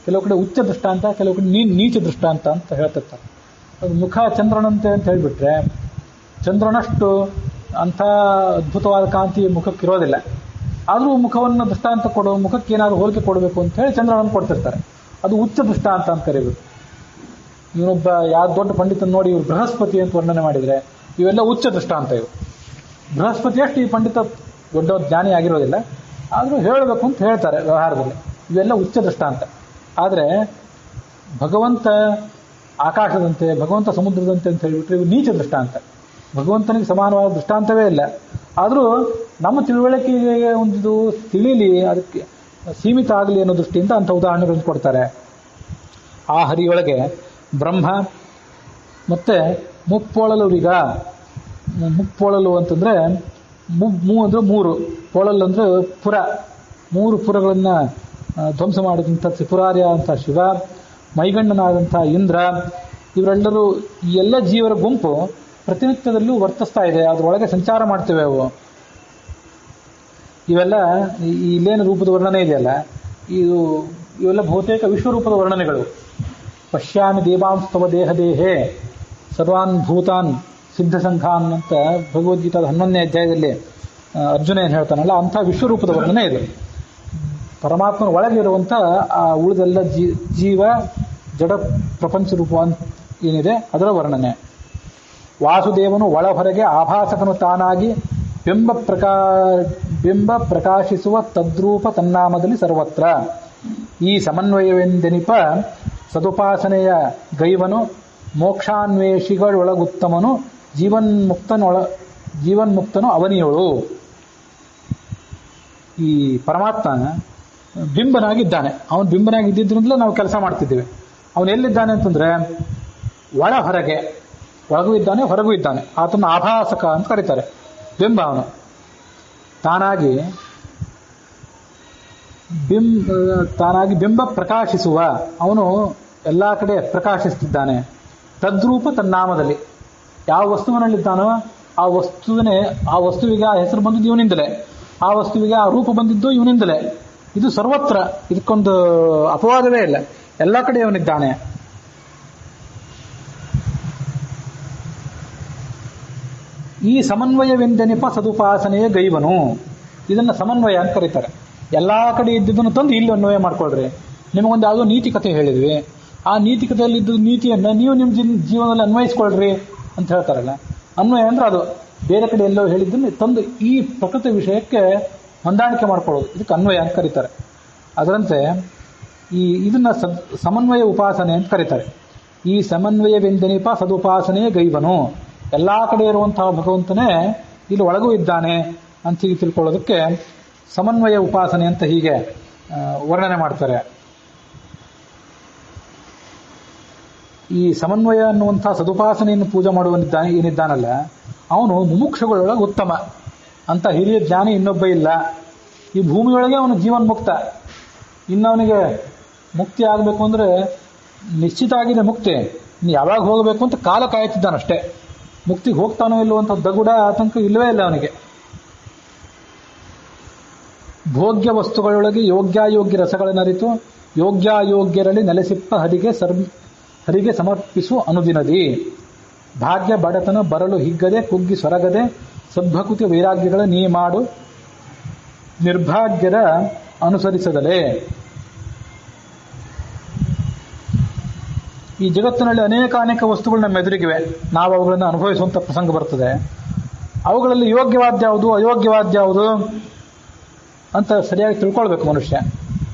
ಕೆಲವು ಕಡೆ ಉಚ್ಚ ದೃಷ್ಟಾಂತ, ಕೆಲವು ಕಡೆ ನೀಚ ದೃಷ್ಟಾಂತ ಅಂತ ಹೇಳ್ತಿರ್ತಾರೆ. ಅದು ಮುಖ ಚಂದ್ರನಂತೆ ಅಂತ ಹೇಳಿಬಿಟ್ರೆ, ಚಂದ್ರನಷ್ಟು ಅಂಥ ಅದ್ಭುತವಾದ ಕಾಂತಿ ಮುಖಕ್ಕಿರೋದಿಲ್ಲ. ಆದರೂ ಮುಖವನ್ನು ದೃಷ್ಟಾಂತ ಕೊಡೋ, ಮುಖಕ್ಕೆ ಏನಾದರೂ ಹೋಲಿಕೆ ಕೊಡಬೇಕು ಅಂತ ಹೇಳಿ ಚಂದ್ರನನ್ನು ಕೊಡ್ತಿರ್ತಾರೆ. ಅದು ಉಚ್ಚ ದೃಷ್ಟಾಂತ ಅಂತ ಕರೀಬೇಕು. ಇವನೊಬ್ಬ ಯಾವ ದೊಡ್ಡ ಪಂಡಿತನ ನೋಡಿ ಇವರು ಬೃಹಸ್ಪತಿ ಅಂತ ವರ್ಣನೆ ಮಾಡಿದರೆ ಇವೆಲ್ಲ ಉಚ್ಚ ದೃಷ್ಟಾಂತ. ಇವು ಬೃಹಸ್ಪತಿ ಅಷ್ಟು ಈ ಪಂಡಿತ ದೊಡ್ಡ ಜ್ಞಾನಿ ಆಗಿರೋದಿಲ್ಲ, ಆದರೂ ಹೇಳಬೇಕು ಅಂತ ಹೇಳ್ತಾರೆ ವ್ಯವಹಾರದಲ್ಲಿ. ಇವೆಲ್ಲ ಉಚ್ಚ ದೃಷ್ಟಾಂತ. ಆದರೆ ಭಗವಂತ ಆಕಾಶದಂತೆ, ಭಗವಂತ ಸಮುದ್ರದಂತೆ ಅಂತ ಹೇಳಿಬಿಟ್ರೆ ಇವು ನೀಚ ದೃಷ್ಟಾಂತ. ಭಗವಂತನಿಗೆ ಸಮಾನವಾದ ದೃಷ್ಟಾಂತವೇ ಇಲ್ಲ. ಆದರೂ ನಮ್ಮ ತಿಳುವಳಿಕೆಗೆ ಒಂದು ತಿಳಿಲಿ, ಅದಕ್ಕೆ ಸೀಮಿತ ಆಗಲಿ ಅನ್ನೋ ದೃಷ್ಟಿಯಿಂದ ಅಂಥ ಉದಾಹರಣೆಗಳನ್ನು ಕೊಡ್ತಾರೆ. ಆ ಹರಿಯೊಳಗೆ ಬ್ರಹ್ಮ ಮತ್ತೆ ಮುಪ್ಪೊಳಲುರಿಗ. ಮುಪ್ಪೊಳಲು ಅಂತಂದ್ರೆ ಅಂದ್ರೆ ಮೂರು, ಪೊಳಲು ಅಂದ್ರೆ ಪುರ, ಮೂರು ಪುರಗಳನ್ನ ಧ್ವಂಸ ಮಾಡಿದಂಥ ತ್ರಿಪುರಾರ್ಯ ಅಂತ ಶಿವ, ಮೈಗಣ್ಣನಾದಂಥ ಇಂದ್ರ, ಇವರೆಲ್ಲರೂ ಈ ಎಲ್ಲ ಜೀವರ ಗುಂಪು ಪ್ರತಿನಿತ್ಯದಲ್ಲೂ ವರ್ತಿಸ್ತಾ ಇದೆ. ಅದರೊಳಗೆ ಸಂಚಾರ ಮಾಡ್ತೇವೆ ಅವು. ಇವೆಲ್ಲ ಇಲ್ಲೇನು ರೂಪದ ವರ್ಣನೆ ಇದೆಯಲ್ಲ, ಇವೆಲ್ಲ ಬಹುತೇಕ ವಿಶ್ವರೂಪದ ವರ್ಣನೆಗಳು. ಪಶ್ಯಾಮಿ ದೇವಾಂಸ್ತವ ದೇಹೇ ಸರ್ವಾನ್ ಭೂತಾನ್ ಸಿದ್ಧ ಸಂಘಾನ್ ಅಂತ ಭಗವದ್ಗೀತಾದ 11ನೇ ಅಧ್ಯಾಯದಲ್ಲಿ ಅರ್ಜುನ ಏನು ಹೇಳ್ತಾನಲ್ಲ, ಅಂಥ ವಿಶ್ವರೂಪದ ವರ್ಣನೆ ಇದೆ. ಪರಮಾತ್ಮನ ಒಳಗೆ ಇರುವಂಥ ಆ ಉಳಿದೆಲ್ಲ ಜೀವ ಜಡ ಪ್ರಪಂಚ ರೂಪ ಏನಿದೆ ಅದರ ವರ್ಣನೆ. ವಾಸುದೇವನು ಒಳ ಹೊರಗೆ ಆಭಾಸಕನು ತಾನಾಗಿ ಬಿಂಬ ಪ್ರಕಾಶಿಸುವ ತದ್ರೂಪ ತನ್ನಾಮದಲ್ಲಿ ಸರ್ವತ್ರ. ಈ ಸಮನ್ವಯವೆಂದೆನಿಪ ಸದುಪಾಸನೆಯ ಗೈವನು ಮೋಕ್ಷಾನ್ವೇಷಿಗಳೊಳಗುತ್ತಮನು ಜೀವನ್ಮುಕ್ತನು ಅವನಿಯಳು. ಈ ಪರಮಾತ್ಮ ಬಿಂಬನಾಗಿದ್ದಾನೆ. ಅವನು ಬಿಂಬನಾಗಿದ್ದಿದ್ರಿಂದಲೇ ನಾವು ಕೆಲಸ ಮಾಡ್ತಿದ್ದೇವೆ. ಅವನು ಎಲ್ಲಿದ್ದಾನೆ ಅಂತಂದ್ರೆ ಒಳ ಹೊರಗೆ, ಒಳಗೂ ಇದ್ದಾನೆ ಹೊರಗೂ ಇದ್ದಾನೆ. ಆತನ ಆಭಾಸಕ ಅಂತ ಕರೀತಾರೆ. ಬಿಂಬ ಅವನು ತಾನಾಗಿ ಬಿಂಬ ಪ್ರಕಾಶಿಸುವ, ಅವನು ಎಲ್ಲ ಕಡೆ ಪ್ರಕಾಶಿಸುತ್ತಿದ್ದಾನೆ. ತದ್ರೂಪ ತನ್ನಾಮದಲ್ಲಿ, ಯಾವ ವಸ್ತುವಿನಲ್ಲಿದ್ದಾನೋ ಆ ವಸ್ತುವಿಗೆ ಆ ಹೆಸರು ಬಂದಿದ್ದು ಇವನಿಂದಲೇ, ಆ ವಸ್ತುವಿಗೆ ಆ ರೂಪ ಬಂದಿದ್ದು ಇವನಿಂದಲೇ. ಇದು ಸರ್ವತ್ರ, ಇದಕ್ಕೊಂದು ಅಪವಾದವೇ ಇಲ್ಲ. ಎಲ್ಲ ಕಡೆ ಅವನಿದ್ದಾನೆ. ಈ ಸಮನ್ವಯವೆಂದೆನಿಪ ಸದುಪಾಸನೆಯ ಗೈವನು, ಇದನ್ನ ಸಮನ್ವಯ ಅಂತ ಕರೀತಾರೆ. ಎಲ್ಲಾ ಕಡೆ ಇದ್ದಿದ್ದನ್ನು ತಂದು ಇಲ್ಲಿ ಅನ್ವಯ ಮಾಡ್ಕೊಳ್ರಿ. ನಿಮಗೊಂದು ಯಾವುದೋ ನೀತಿ ಕಥೆ ಹೇಳಿದ್ವಿ, ಆ ನೀತಿ ಕಥೆಯಲ್ಲಿ ಇದ್ದ ನೀತಿಯನ್ನ ನೀವು ನಿಮ್ಮ ಜೀವನದಲ್ಲಿ ಅನ್ವಯಿಸ್ಕೊಳ್ರಿ ಅಂತ ಹೇಳ್ತಾರಲ್ಲ. ಅನ್ವಯ ಅಂದ್ರೆ ಅದು ಬೇರೆ ಕಡೆ ಎಲ್ಲೋ ಹೇಳಿದ್ದನ್ನು ತಂದು ಈ ಪ್ರಕೃತಿ ವಿಷಯಕ್ಕೆ ಹೊಂದಾಣಿಕೆ ಮಾಡ್ಕೊಳ್ಳೋದು, ಇದಕ್ಕೆ ಅನ್ವಯ ಅಂತ ಕರೀತಾರೆ. ಅದರಂತೆ ಇದನ್ನ ಸಮನ್ವಯ ಉಪಾಸನೆ ಅಂತ ಕರೀತಾರೆ. ಈ ಸಮನ್ವಯವೆಂದೆನಿಪ ಸದುಪಾಸನೆಯ ಗೈವನು, ಎಲ್ಲಾ ಕಡೆ ಇರುವಂತಹ ಭಗವಂತನೇ ಇಲ್ಲಿ ಒಳಗೂ ಇದ್ದಾನೆ ಅಂತ ಹೀಗೆ ತಿಳ್ಕೊಳ್ಳೋದಕ್ಕೆ ಸಮನ್ವಯ ಉಪಾಸನೆ ಅಂತ ಹೀಗೆ ವರ್ಣನೆ ಮಾಡ್ತಾರೆ. ಈ ಸಮನ್ವಯ ಅನ್ನುವಂಥ ಸದುಪಾಸನೆಯನ್ನು ಪೂಜೆ ಏನಿದ್ದಾನಲ್ಲ, ಅವನು ಮುಮುಕ್ಷುಗಳೊಳಗೆ ಉತ್ತಮ ಅಂತ ಹಿರಿಯ ಜ್ಞಾನಿ ಇನ್ನೊಬ್ಬ ಇಲ್ಲ. ಈ ಭೂಮಿಯೊಳಗೆ ಅವನು ಜೀವನ್ಮುಕ್ತ. ಇನ್ನವನಿಗೆ ಮುಕ್ತಿ ಆಗಬೇಕು ಅಂದರೆ ನಿಶ್ಚಿತ ಆಗಿದೆ ಮುಕ್ತಿ. ಇನ್ನು ಯಾವಾಗ ಹೋಗಬೇಕು ಅಂತ ಕಾಲ ಕಾಯುತ್ತಿದ್ದಾನಷ್ಟೇ. ಮುಕ್ತಿಗೆ ಹೋಗ್ತಾನೋ ಇಲ್ಲೋ ಅಂತ ದಗುಡ ಆತಂಕ ಇಲ್ಲವೇ ಇಲ್ಲ ಅವನಿಗೆ. ಭೋಗ್ಯ ವಸ್ತುಗಳೊಳಗೆ ಯೋಗ್ಯಾಯೋಗ್ಯ ರಸಗಳನ್ನರಿತು ಯೋಗ್ಯಾಯೋಗ್ಯರಲ್ಲಿ ನೆಲೆಸಿಪ್ಪ ಹರಿಗೆ ಸಮರ್ಪಿಸು ಅನುದಿನದಿ. ಭಾಗ್ಯ ಬಡತನ ಬರಲು ಹಿಗ್ಗದೆ ಕುಗ್ಗಿ ಸೊರಗದೆ ಸದ್ಭಕುತಿ ವೈರಾಗ್ಯಗಳ ನೀ ಮಾಡು ನಿರ್ಭಾಗ್ಯರ ಅನುಸರಿಸದಲೇ. ಈ ಜಗತ್ತಿನಲ್ಲಿ ಅನೇಕ ವಸ್ತುಗಳು ನಮ್ಮ ಎದುರಿಗಿವೆ. ನಾವು ಅವುಗಳನ್ನು ಅನುಭವಿಸುವಂಥ ಪ್ರಸಂಗ ಬರ್ತದೆ. ಅವುಗಳಲ್ಲಿ ಯೋಗ್ಯವಾದ್ಯಾವುದು ಅಯೋಗ್ಯವಾದ್ಯಾವುದು ಅಂತ ಸರಿಯಾಗಿ ತಿಳ್ಕೊಳ್ಬೇಕು ಮನುಷ್ಯ.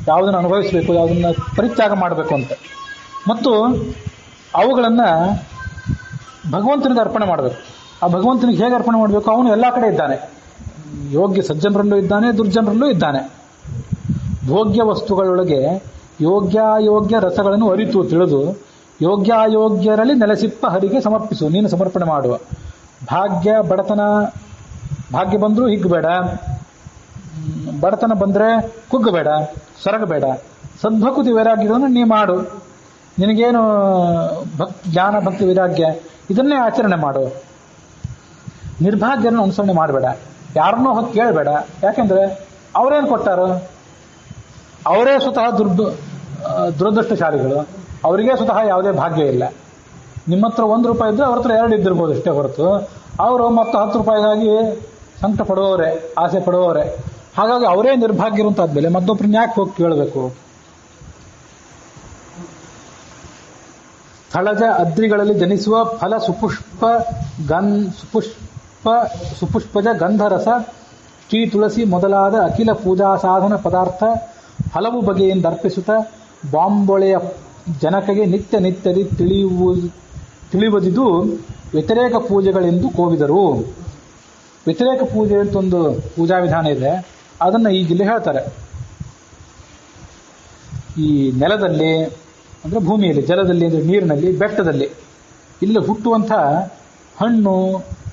ಯಾವುದನ್ನು ಅನುಭವಿಸಬೇಕು, ಯಾವುದನ್ನು ಪರಿತ್ಯಾಗ ಮಾಡಬೇಕು ಅಂತ. ಮತ್ತು ಅವುಗಳನ್ನು ಭಗವಂತನಿಗೆ ಅರ್ಪಣೆ ಮಾಡಬೇಕು. ಆ ಭಗವಂತನಿಗೆ ಹೇಗೆ ಅರ್ಪಣೆ ಮಾಡಬೇಕು? ಅವನು ಎಲ್ಲ ಕಡೆ ಇದ್ದಾನೆ. ಯೋಗ್ಯ ಸಜ್ಜನರಲ್ಲೂ ಇದ್ದಾನೆ, ದುರ್ಜನರಲ್ಲೂ ಇದ್ದಾನೆ. ಭೋಗ್ಯ ವಸ್ತುಗಳೊಳಗೆ ಯೋಗ್ಯಾಯೋಗ್ಯ ರಸಗಳನ್ನು ಅರಿತು ತಿಳಿದು ಯೋಗ್ಯಾಯೋಗ್ಯರಲ್ಲಿ ನೆಲೆಸಿಪ್ಪ ಹರಿಗೆ ಸಮರ್ಪಿಸು, ನೀನು ಸಮರ್ಪಣೆ ಮಾಡುವ. ಭಾಗ್ಯ ಬಡತನ, ಭಾಗ್ಯ ಬಂದರೂ ಹಿಗ್ಗಬೇಡ, ಬಡತನ ಬಂದರೆ ಕುಗ್ಗಬೇಡ, ಸೊರಗಬೇಡ. ಸದ್ಭಕುತಿ ವೈರಾಗ್ಯಗಳನ್ನು ನೀ ಮಾಡು. ನಿನಗೇನು ಜ್ಞಾನ ಭಕ್ತಿ ವೈರಾಗ್ಯ ಇದನ್ನೇ ಆಚರಣೆ ಮಾಡು. ನಿರ್ಭಾಗ್ಯರನ್ನು ಅನುಸರಣೆ ಮಾಡಬೇಡ, ಯಾರನ್ನೂ ಹೋಗಿ ಕೇಳಬೇಡ. ಯಾಕೆಂದ್ರೆ ಅವರೇನು ಕೊಟ್ಟಾರು? ಅವರೇ ಸ್ವತಃ ದುರದೃಷ್ಟಶಾಲಿಗಳು. ಅವರಿಗೆ ಸ್ವತಃ ಯಾವುದೇ ಭಾಗ್ಯ ಇಲ್ಲ. ನಿಮ್ಮ ಹತ್ರ ₹1 ಇದ್ರೆ ಅವ್ರ ಹತ್ರ 2 ಇದ್ದಿರ್ಬೋದು ಅಷ್ಟೇ ಹೊರತು ಅವರು ಮತ್ತು ₹10 ಸಂಕಟ ಪಡುವವರೇ, ಆಸೆ ಪಡುವವರೇ. ಹಾಗಾಗಿ ಅವರೇ ನಿರ್ಭಾಗ್ಯ ಇರುವಂತಾದ್ಮೇಲೆ ಮತ್ತೊಬ್ಬರನ್ನ ಯಾಕೆ ಹೋಗಿ ಕೇಳಬೇಕು? ಸ್ಥಳಜ ಅದ್ರಿಗಳಲ್ಲಿ ಜನಿಸುವ ಫಲ ಸುಪುಷ್ಪಜ ಗಂಧರಸ ಶ್ರೀ ತುಳಸಿ ಮೊದಲಾದ ಅಖಿಲ ಪೂಜಾ ಸಾಧನ ಪದಾರ್ಥ ಹಲವು ಬಗೆಯಿಂದ ಅರ್ಪಿಸುತ್ತ ಬಾಂಬೊಳೆಯ ಜನಕಗೆ ನಿತ್ಯದಿ ತಿಳಿಯುವುದಿದು ವ್ಯತಿರೇಕ ಪೂಜೆಗಳೆಂದು ಕೋವಿದರು. ವ್ಯತಿರೇಕ ಪೂಜೆ ಅಂತ ಒಂದು ಪೂಜಾ ವಿಧಾನ ಇದೆ. ಅದನ್ನು ಈಗಿಲ್ಲಿ ಹೇಳ್ತಾರೆ. ಈ ನೆಲದಲ್ಲಿ ಅಂದರೆ ಭೂಮಿಯಲ್ಲಿ, ಜಲದಲ್ಲಿ ಅಂದರೆ ನೀರಿನಲ್ಲಿ, ಬೆಟ್ಟದಲ್ಲಿ ಇಲ್ಲಿ ಹುಟ್ಟುವಂಥ ಹಣ್ಣು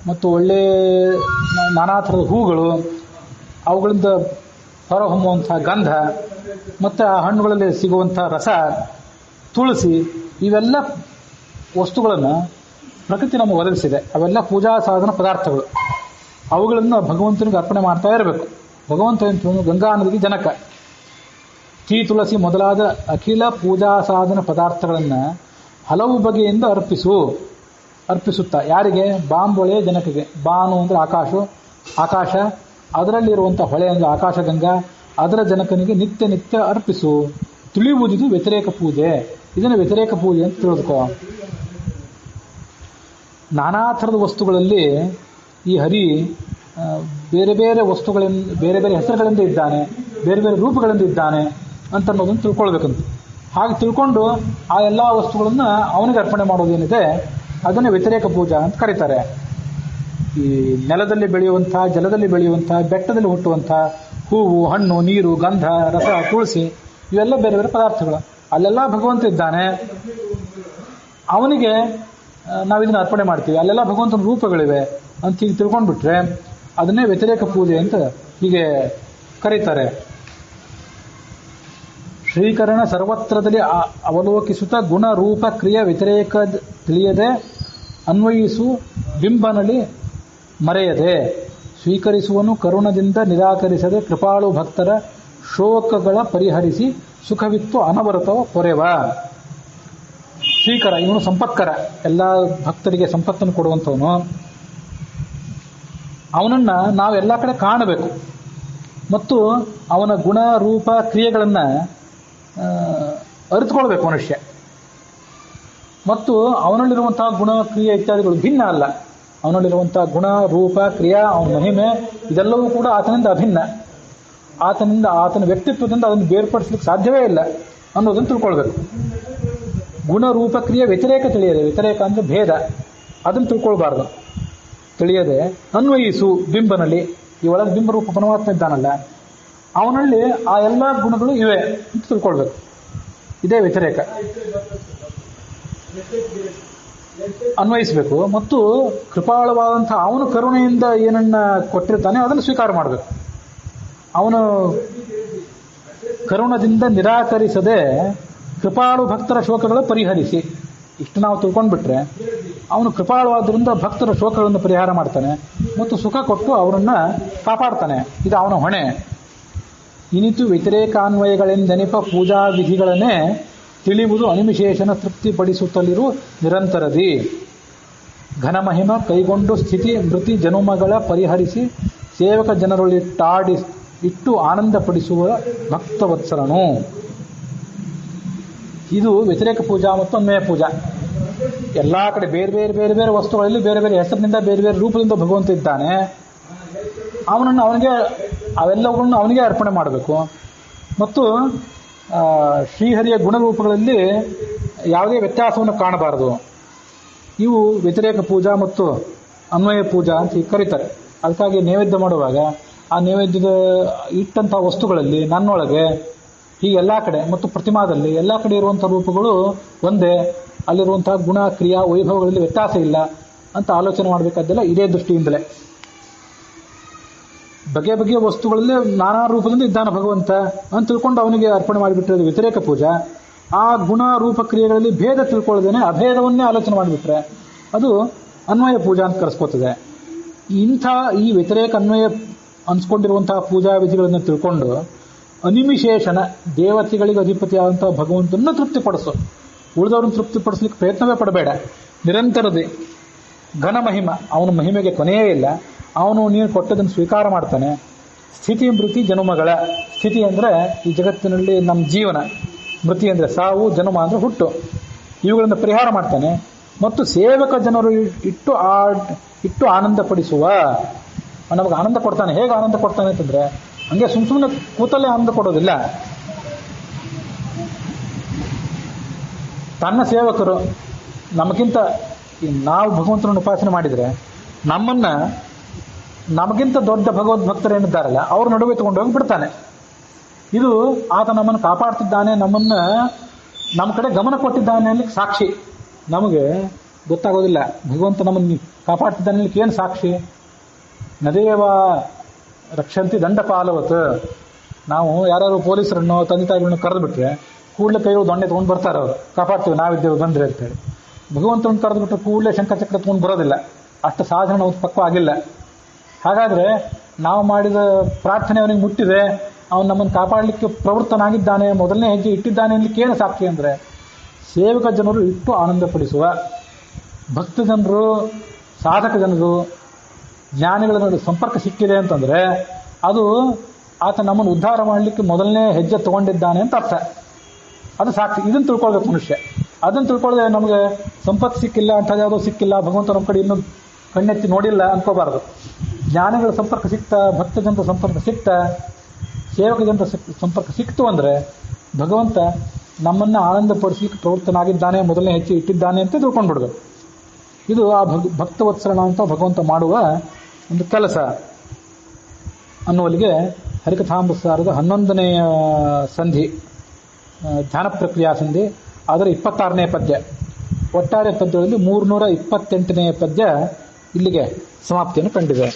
ಮತ್ತು ಒಳ್ಳೆ ನಾನಾ ಥರದ ಹೂಗಳು, ಅವುಗಳಿಂದ ಹೊರಹೊಮ್ಮುವಂಥ ಗಂಧ ಮತ್ತು ಆ ಹಣ್ಣುಗಳಲ್ಲಿ ಸಿಗುವಂಥ ರಸ, ತುಳಸಿ, ಇವೆಲ್ಲ ವಸ್ತುಗಳನ್ನು ಪ್ರಕೃತಿ ನಮಗೆ ಒದಗಿಸಿದೆ. ಅವೆಲ್ಲ ಪೂಜಾ ಸಾಧನ ಪದಾರ್ಥಗಳು. ಅವುಗಳನ್ನು ಭಗವಂತನಿಗೆ ಅರ್ಪಣೆ ಮಾಡ್ತಾ ಇರಬೇಕು. ಭಗವಂತ ಗಂಗಾ ನದಿಗೆ ಜನಕ. ಶ್ರೀ ತುಳಸಿ ಮೊದಲಾದ ಅಖಿಲ ಪೂಜಾ ಸಾಧನ ಪದಾರ್ಥಗಳನ್ನು ಹಲವು ಬಗೆಯಿಂದ ಅರ್ಪಿಸುತ್ತಾ ಯಾರಿಗೆ? ಬಾಂಬೊಳೆ ಜನಕಗೆ. ಬಾನು ಅಂದರೆ ಆಕಾಶ, ಅದರಲ್ಲಿರುವಂಥ ಹೊಳೆ ಅಂದರೆ ಆಕಾಶಗಂಗಾ, ಅದರ ಜನಕನಿಗೆ ನಿತ್ಯ ಅರ್ಪಿಸು. ತಿಳಿಯುವುದಿದು ವ್ಯತಿರೇಕ ಪೂಜೆ. ಇದನ್ನು ವ್ಯತಿರೇಕ ಪೂಜೆ ಅಂತ ತಿಳಿದುಕೋ. ನಾನಾ ಥರದ ವಸ್ತುಗಳಲ್ಲಿ ಈ ಹರಿ ಬೇರೆ ಬೇರೆ ವಸ್ತುಗಳಿಂದ, ಬೇರೆ ಬೇರೆ ಹೆಸರುಗಳಿಂದ ಇದ್ದಾನೆ, ಬೇರೆ ಬೇರೆ ರೂಪಗಳಿಂದ ಇದ್ದಾನೆ ಅಂತ ಅನ್ನೋದನ್ನು ತಿಳ್ಕೊಳ್ಬೇಕಂತ. ಹಾಗೆ ತಿಳ್ಕೊಂಡು ಆ ಎಲ್ಲ ವಸ್ತುಗಳನ್ನು ಅವನಿಗೆ ಅರ್ಪಣೆ ಮಾಡೋದೇನಿದೆ ಅದನ್ನೇ ವ್ಯತಿರೇಕ ಪೂಜಾ ಅಂತ ಕರೀತಾರೆ. ಈ ನೆಲದಲ್ಲಿ ಬೆಳೆಯುವಂಥ, ಜಲದಲ್ಲಿ ಬೆಳೆಯುವಂಥ, ಬೆಟ್ಟದಲ್ಲಿ ಹುಟ್ಟುವಂಥ ಹೂವು, ಹಣ್ಣು, ನೀರು, ಗಂಧ, ರಸ, ತುಳಸಿ, ಇವೆಲ್ಲ ಬೇರೆ ಬೇರೆ ಪದಾರ್ಥಗಳು. ಅಲ್ಲೆಲ್ಲ ಭಗವಂತ ಇದ್ದಾನೆ. ಅವನಿಗೆ ನಾವಿದನ್ನು ಅರ್ಪಣೆ ಮಾಡ್ತೀವಿ. ಅಲ್ಲೆಲ್ಲ ಭಗವಂತನ ರೂಪಗಳಿವೆ ಅಂತ ಹೀಗೆ ತಿಳ್ಕೊಂಡ್ಬಿಟ್ರೆ ಅದನ್ನೇ ವ್ಯತಿರೇಕ ಪೂಜೆ ಅಂತ ಹೀಗೆ ಕರೀತಾರೆ. ಶ್ರೀಕರಣ ಸರ್ವತ್ರದಲ್ಲಿ ಅವಲೋಕಿಸುತ್ತ ಗುಣ ರೂಪ ಕ್ರಿಯೆ ವ್ಯತಿರೇಕ ತಿಳಿಯದೆ ಅನ್ವಯಿಸು ಬಿಂಬನಲ್ಲಿ ಮರೆಯದೆ ಸ್ವೀಕರಿಸುವನು ಕರುಣದಿಂದ ನಿರಾಕರಿಸದೆ ಕೃಪಾಳು ಭಕ್ತರ ಶೋಕಗಳ ಪರಿಹರಿಸಿ ಸುಖವಿತ್ತು ಅನವರತವ ಪೊರೆವ. ಶ್ರೀಕರ, ಇವನು ಸಂಪತ್ಕರ, ಎಲ್ಲ ಭಕ್ತರಿಗೆ ಸಂಪತ್ತನ್ನು ಕೊಡುವಂಥವನು. ಅವನನ್ನು ನಾವೆಲ್ಲ ಕಡೆ ಕಾಣಬೇಕು ಮತ್ತು ಅವನ ಗುಣ ರೂಪ ಕ್ರಿಯೆಗಳನ್ನು ಅರಿತುಕೊಳ್ಬೇಕು ಮನುಷ್ಯ. ಮತ್ತು ಅವನಲ್ಲಿರುವಂತಹ ಗುಣ ಕ್ರಿಯೆ ಇತ್ಯಾದಿಗಳು ಭಿನ್ನ ಅಲ್ಲ. ಅವನಲ್ಲಿರುವಂತಹ ಗುಣ ರೂಪ ಕ್ರಿಯಾ, ಅವನ ಮಹಿಮೆ ಇದೆಲ್ಲವೂ ಕೂಡ ಆತನಿಂದ ಅಭಿನ್ನ. ಆತನ ವ್ಯಕ್ತಿತ್ವದಿಂದ ಅದನ್ನು ಬೇರ್ಪಡಿಸ್ಲಿಕ್ಕೆ ಸಾಧ್ಯವೇ ಇಲ್ಲ ಅನ್ನೋದನ್ನು ತಿಳ್ಕೊಳ್ಬೇಕು. ಗುಣ ರೂಪ ಕ್ರಿಯೆ ವ್ಯತಿರೇಕ ತಿಳಿಯದೆ, ವ್ಯತಿರೇಕ ಅಂದರೆ ಭೇದ, ಅದನ್ನು ತಿಳ್ಕೊಳ್ಬಾರ್ದು. ತಿಳಿಯದೆ ಅನ್ವಯಿಸು ಬಿಂಬನಲ್ಲಿ, ಈ ಒಳಗೆ ಬಿಂಬರೂಪ ಪರಮಾತ್ಮ ಇದ್ದಾನಲ್ಲ ಅವನಲ್ಲಿ ಆ ಎಲ್ಲ ಗುಣಗಳು ಇವೆ ಅಂತ ತಿಳ್ಕೊಳ್ಬೇಕು. ಇದೇ ವ್ಯತಿರೇಕ. ಅನ್ವಯಿಸಬೇಕು ಮತ್ತು ಕೃಪಾಳವಾದಂಥ ಅವನು ಕರುಣೆಯಿಂದ ಏನನ್ನ ಕೊಟ್ಟಿರ್ತಾನೆ ಅದನ್ನು ಸ್ವೀಕಾರ ಮಾಡಬೇಕು. ಅವನು ಕರುಣದಿಂದ ನಿರಾಕರಿಸದೆ ಕೃಪಾಳು ಭಕ್ತರ ಶೋಕಗಳು ಪರಿಹರಿಸಿ. ಇಷ್ಟು ನಾವು ತಿಳ್ಕೊಂಡ್ಬಿಟ್ರೆ ಅವನು ಕೃಪಾಳುವಾದ್ರಿಂದ ಭಕ್ತರ ಶೋಕಗಳನ್ನು ಪರಿಹಾರ ಮಾಡ್ತಾನೆ ಮತ್ತು ಸುಖ ಕೊಟ್ಟು ಅವರನ್ನ ಕಾಪಾಡ್ತಾನೆ. ಇದು ಅವನ ಹೊಣೆ. ಇನಿತು ವ್ಯತಿರೇಕಾನ್ವಯಗಳೆಂದೆನಿಪ ಪೂಜಾ ವಿಧಿಗಳನ್ನೇ ತಿಳಿಯುವುದು ಅನಿಮಿಶೇಷನ ತೃಪ್ತಿಪಡಿಸುತ್ತಲಿರು ನಿರಂತರದಿ. ಘನಮಹಿಮ ಕೈಗೊಂಡು ಸ್ಥಿತಿ ಮೃತಿ ಜನುಮಗಳ ಪರಿಹರಿಸಿ ಸೇವಕ ಜನರೊಳಿಟ್ಟಾಡಿ ಇಟ್ಟು ಆನಂದಪಡಿಸುವ ಭಕ್ತವತ್ಸಲನು. ಇದು ವ್ಯತಿರೇಕ ಪೂಜಾ ಮತ್ತು ಅನ್ವಯ ಪೂಜಾ. ಎಲ್ಲ ಕಡೆ ಬೇರೆ ಬೇರೆ ಬೇರೆ ಬೇರೆ ವಸ್ತುಗಳಲ್ಲಿ ಬೇರೆ ಬೇರೆ ಹೆಸರಿನಿಂದ ಬೇರೆ ಬೇರೆ ರೂಪದಿಂದ ಭಗವಂತ ಇದ್ದಾನೆ. ಅವನಿಗೆ ಅವೆಲ್ಲವುಗಳನ್ನು ಅವನಿಗೆ ಅರ್ಪಣೆ ಮಾಡಬೇಕು. ಮತ್ತು ಶ್ರೀಹರಿಯ ಗುಣರೂಪಗಳಲ್ಲಿ ಯಾವುದೇ ವ್ಯತ್ಯಾಸವನ್ನು ಕಾಣಬಾರದು. ಇವು ವ್ಯತಿರೇಕ ಪೂಜಾ ಮತ್ತು ಅನ್ವಯ ಪೂಜಾ ಅಂತ ಕರೀತಾರೆ. ಅದಕ್ಕಾಗಿ ನೈವೇದ್ಯ ಮಾಡುವಾಗ ಆ ನೈವೇದ್ಯದ ಇಟ್ಟಂತಹ ವಸ್ತುಗಳಲ್ಲಿ ನನ್ನೊಳಗೆ ಹೀಗೆ ಎಲ್ಲ ಕಡೆ ಮತ್ತು ಪ್ರತಿಮಾದಲ್ಲಿ ಎಲ್ಲ ಕಡೆ ಇರುವಂಥ ರೂಪಗಳು ಒಂದೇ, ಅಲ್ಲಿರುವಂತಹ ಗುಣ ಕ್ರಿಯಾ ವೈಭವಗಳಲ್ಲಿ ವ್ಯತ್ಯಾಸ ಇಲ್ಲ ಅಂತ ಆಲೋಚನೆ ಮಾಡಬೇಕಾದ್ದೆಲ್ಲ ಇದೇ ದೃಷ್ಟಿಯಿಂದಲೇ. ಬಗೆ ಬಗೆಯ ವಸ್ತುಗಳಲ್ಲಿ ನಾನಾ ರೂಪದಿಂದ ಇದ್ದಾನೆ ಭಗವಂತ ಅಂತ ತಿಳ್ಕೊಂಡು ಅವನಿಗೆ ಅರ್ಪಣೆ ಮಾಡಿಬಿಟ್ಟಿರೋದು ವ್ಯತಿರೇಕ ಪೂಜಾ. ಆ ಗುಣ ರೂಪ ಕ್ರಿಯೆಗಳಲ್ಲಿ ಭೇದ ತಿಳ್ಕೊಳ್ಳದೇನೆ ಅಭೇದವನ್ನೇ ಆಲೋಚನೆ ಮಾಡಿಬಿಟ್ರೆ ಅದು ಅನ್ವಯ ಪೂಜಾ ಅಂತ ಕರೆಸ್ಕೋತದೆ. ಈ ವ್ಯತಿರೇಕ ಅನ್ವಯ ಅನ್ಸ್ಕೊಂಡಿರುವಂತಹ ಪೂಜಾ ವಿಧಿಗಳನ್ನು ತಿಳ್ಕೊಂಡು ಅನಿಮಿಶೇಷನ ದೇವತೆಗಳಿಗೆ ಅಧಿಪತಿಯಾದಂತಹ ಭಗವಂತನನ್ನು ತೃಪ್ತಿಪಡಿಸು. ಉಳಿದವ್ರನ್ನ ತೃಪ್ತಿಪಡಿಸ್ಲಿಕ್ಕೆ ಪ್ರಯತ್ನವೇ ಪಡಬೇಡ. ನಿರಂತರದಿ ಘನ ಮಹಿಮ, ಅವನ ಮಹಿಮೆಗೆ ಕೊನೆಯೇ ಇಲ್ಲ. ಅವನು ನೀನು ಕೊಟ್ಟದನ್ನು ಸ್ವೀಕಾರ ಮಾಡ್ತಾನೆ. ಸ್ಥಿತಿ ಮೃತಿ ಜನುಮಗಳ, ಸ್ಥಿತಿ ಅಂದರೆ ಈ ಜಗತ್ತಿನಲ್ಲಿ ನಮ್ಮ ಜೀವನ, ಮೃತಿ ಅಂದರೆ ಸಾವು, ಜನುಮ ಅಂದರೆ ಹುಟ್ಟು, ಇವುಗಳನ್ನು ಪರಿಹಾರ ಮಾಡ್ತಾನೆ. ಮತ್ತು ಸೇವಕ ಜನರು ಇಟ್ಟು ಆನಂದ ಪಡಿಸುವ, ನಮಗೆ ಆನಂದ ಕೊಡ್ತಾನೆ. ಹೇಗೆ ಆನಂದ ಕೊಡ್ತಾನೆ ಅಂತಂದ್ರೆ ಹಂಗೆ ಸುಮ್ಮನೆ ಕೂತಲ್ಲೇ ಆನಂದ ಕೊಡೋದಿಲ್ಲ. ತನ್ನ ಸೇವಕರು ನಮಗಿಂತ, ನಾವು ಭಗವಂತನನ್ನು ಉಪಾಸನೆ ಮಾಡಿದರೆ ನಮಗಿಂತ ದೊಡ್ಡ ಭಗವದ್ ಭಕ್ತರೇನಿದ್ದಾರಲ್ಲ ಅವ್ರ ನಡುವೆ ತಗೊಂಡೋಗಿ ಬಿಡ್ತಾನೆ. ಇದು ಆತ ನಮ್ಮನ್ನು ಕಾಪಾಡ್ತಿದ್ದಾನೆ, ನಮ್ಮ ಕಡೆ ಗಮನ ಕೊಟ್ಟಿದ್ದಾನೆ ಅನ್ನಲಿಕ್ಕೆ ಸಾಕ್ಷಿ. ನಮಗೆ ಗೊತ್ತಾಗೋದಿಲ್ಲ ಭಗವಂತ ನಮ್ಮನ್ನು ಕಾಪಾಡ್ತಿದ್ದಾನೆ ಅನ್ನಲಿಕ್ಕೆ ಏನು ಸಾಕ್ಷಿ. ನದೇವ ರಕ್ಷಂತಿ ದಂಡಪಾಲವತ್. ನಾವು ಯಾರು ಪೊಲೀಸರನ್ನು ತಂದೆ ತಾಯಿಗಳನ್ನ ಕರೆದು ಬಿಟ್ರೆ ಕೂಡಲೇ ಕೈಗಳು ದೊಣ್ಣೆ ತೊಗೊಂಡು ಬರ್ತಾರೆ, ಅವರು ಕಾಪಾಡ್ತೀವಿ ನಾವಿದ್ದೇವೆ ಬಂದ್ರೆ ಅಂತೇಳಿ. ಭಗವಂತನ ಕರೆದು ಬಿಟ್ಟರೆ ಕೂಡಲೇ ಶಂಖಚಕ್ರ ತೊಗೊಂಡು ಬರೋದಿಲ್ಲ, ಅಷ್ಟು ಸಾಧನ ನಾವು ಪಕ್ವ ಆಗಿಲ್ಲ. ಹಾಗಾದ್ರೆ ನಾವು ಮಾಡಿದ ಪ್ರಾರ್ಥನೆ ಅವನಿಗೆ ಮುಟ್ಟಿದೆ, ಅವನು ನಮ್ಮನ್ನು ಕಾಪಾಡಲಿಕ್ಕೆ ಪ್ರವೃತ್ತನಾಗಿದ್ದಾನೆ, ಮೊದಲನೇ ಹೆಜ್ಜೆ ಇಟ್ಟಿದ್ದಾನೆ ಅನ್ನಲಿಕ್ಕೆ ಏನು ಸಾಕ್ಷಿ ಅಂದರೆ ಸೇವಕ ಜನರು ಇಟ್ಟು ಆನಂದ ಪಡಿಸುವ. ಭಕ್ತ ಜನರು, ಸಾಧಕ ಜನರು, ಜ್ಞಾನಿಗಳ ನಡುವೆ ಸಂಪರ್ಕ ಸಿಕ್ಕಿದೆ ಅಂತಂದ್ರೆ ಅದು ಆತ ನಮ್ಮನ್ನು ಉದ್ಧಾರ ಮಾಡಲಿಕ್ಕೆ ಮೊದಲನೇ ಹೆಜ್ಜೆ ತಗೊಂಡಿದ್ದಾನೆ ಅಂತ ಅರ್ಥ. ಅದು ಸಾಕ್ಷಿ. ಇದನ್ನು ತಿಳ್ಕೊಳ್ಬೇಕು ಮನುಷ್ಯ. ಅದನ್ನು ತಿಳ್ಕೊಳ್ಳದೆ ನಮಗೆ ಸಂಪತ್ತು ಸಿಕ್ಕಿಲ್ಲ, ಅಂಥದ್ದು ಯಾವುದೋ ಸಿಕ್ಕಿಲ್ಲ, ಭಗವಂತ ನಮ್ಮ ಕಡೆ ಇನ್ನೂ ಕಣ್ಣೆತ್ತಿ ನೋಡಿಲ್ಲ ಅನ್ಕೋಬಾರ್ದು. ಜ್ಞಾನಿಗಳ ಸಂಪರ್ಕ ಸಿಕ್ತಾ, ಭಕ್ತ ಜನರ ಸಂಪರ್ಕ ಸಿಕ್ತಾ, ಸೇವಕ ಜನರ ಸಂಪರ್ಕ ಸಿಕ್ತು ಅಂದರೆ ಭಗವಂತ ನಮ್ಮನ್ನು ಆನಂದಪಡಿಸಲಿಕ್ಕೆ ಪ್ರವೃತ್ತನಾಗಿದ್ದಾನೆ, ಮೊದಲನೇ ಹೆಜ್ಜೆ ಇಟ್ಟಿದ್ದಾನೆ ಅಂತ ತಿಳ್ಕೊಂಡ್ಬಿಡ್ಬೇಕು. ಇದು ಆ ಭಕ್ತವತ್ಸರಣ ಅಂತ ಭಗವಂತ ಮಾಡುವ ಒಂದು ಕೆಲಸ ಅನ್ನುವಲ್ಲಿಗೆ ಹರಿಕಥಾಮೃತಸಾರದ 11ನೆಯ ಸಂಧಿ, ಧ್ಯಾನ ಪ್ರಕ್ರಿಯಾ ಸಂಧಿ, ಅದರ 26ನೇ ಪದ್ಯ. ಒಟ್ಟಾರೆ ಪದ್ಯಗಳಲ್ಲಿ 328ನೇ ಪದ್ಯ ಇಲ್ಲಿಗೆ ಸಮಾಪ್ತಿಯನ್ನು ಕಂಡಿದೆ.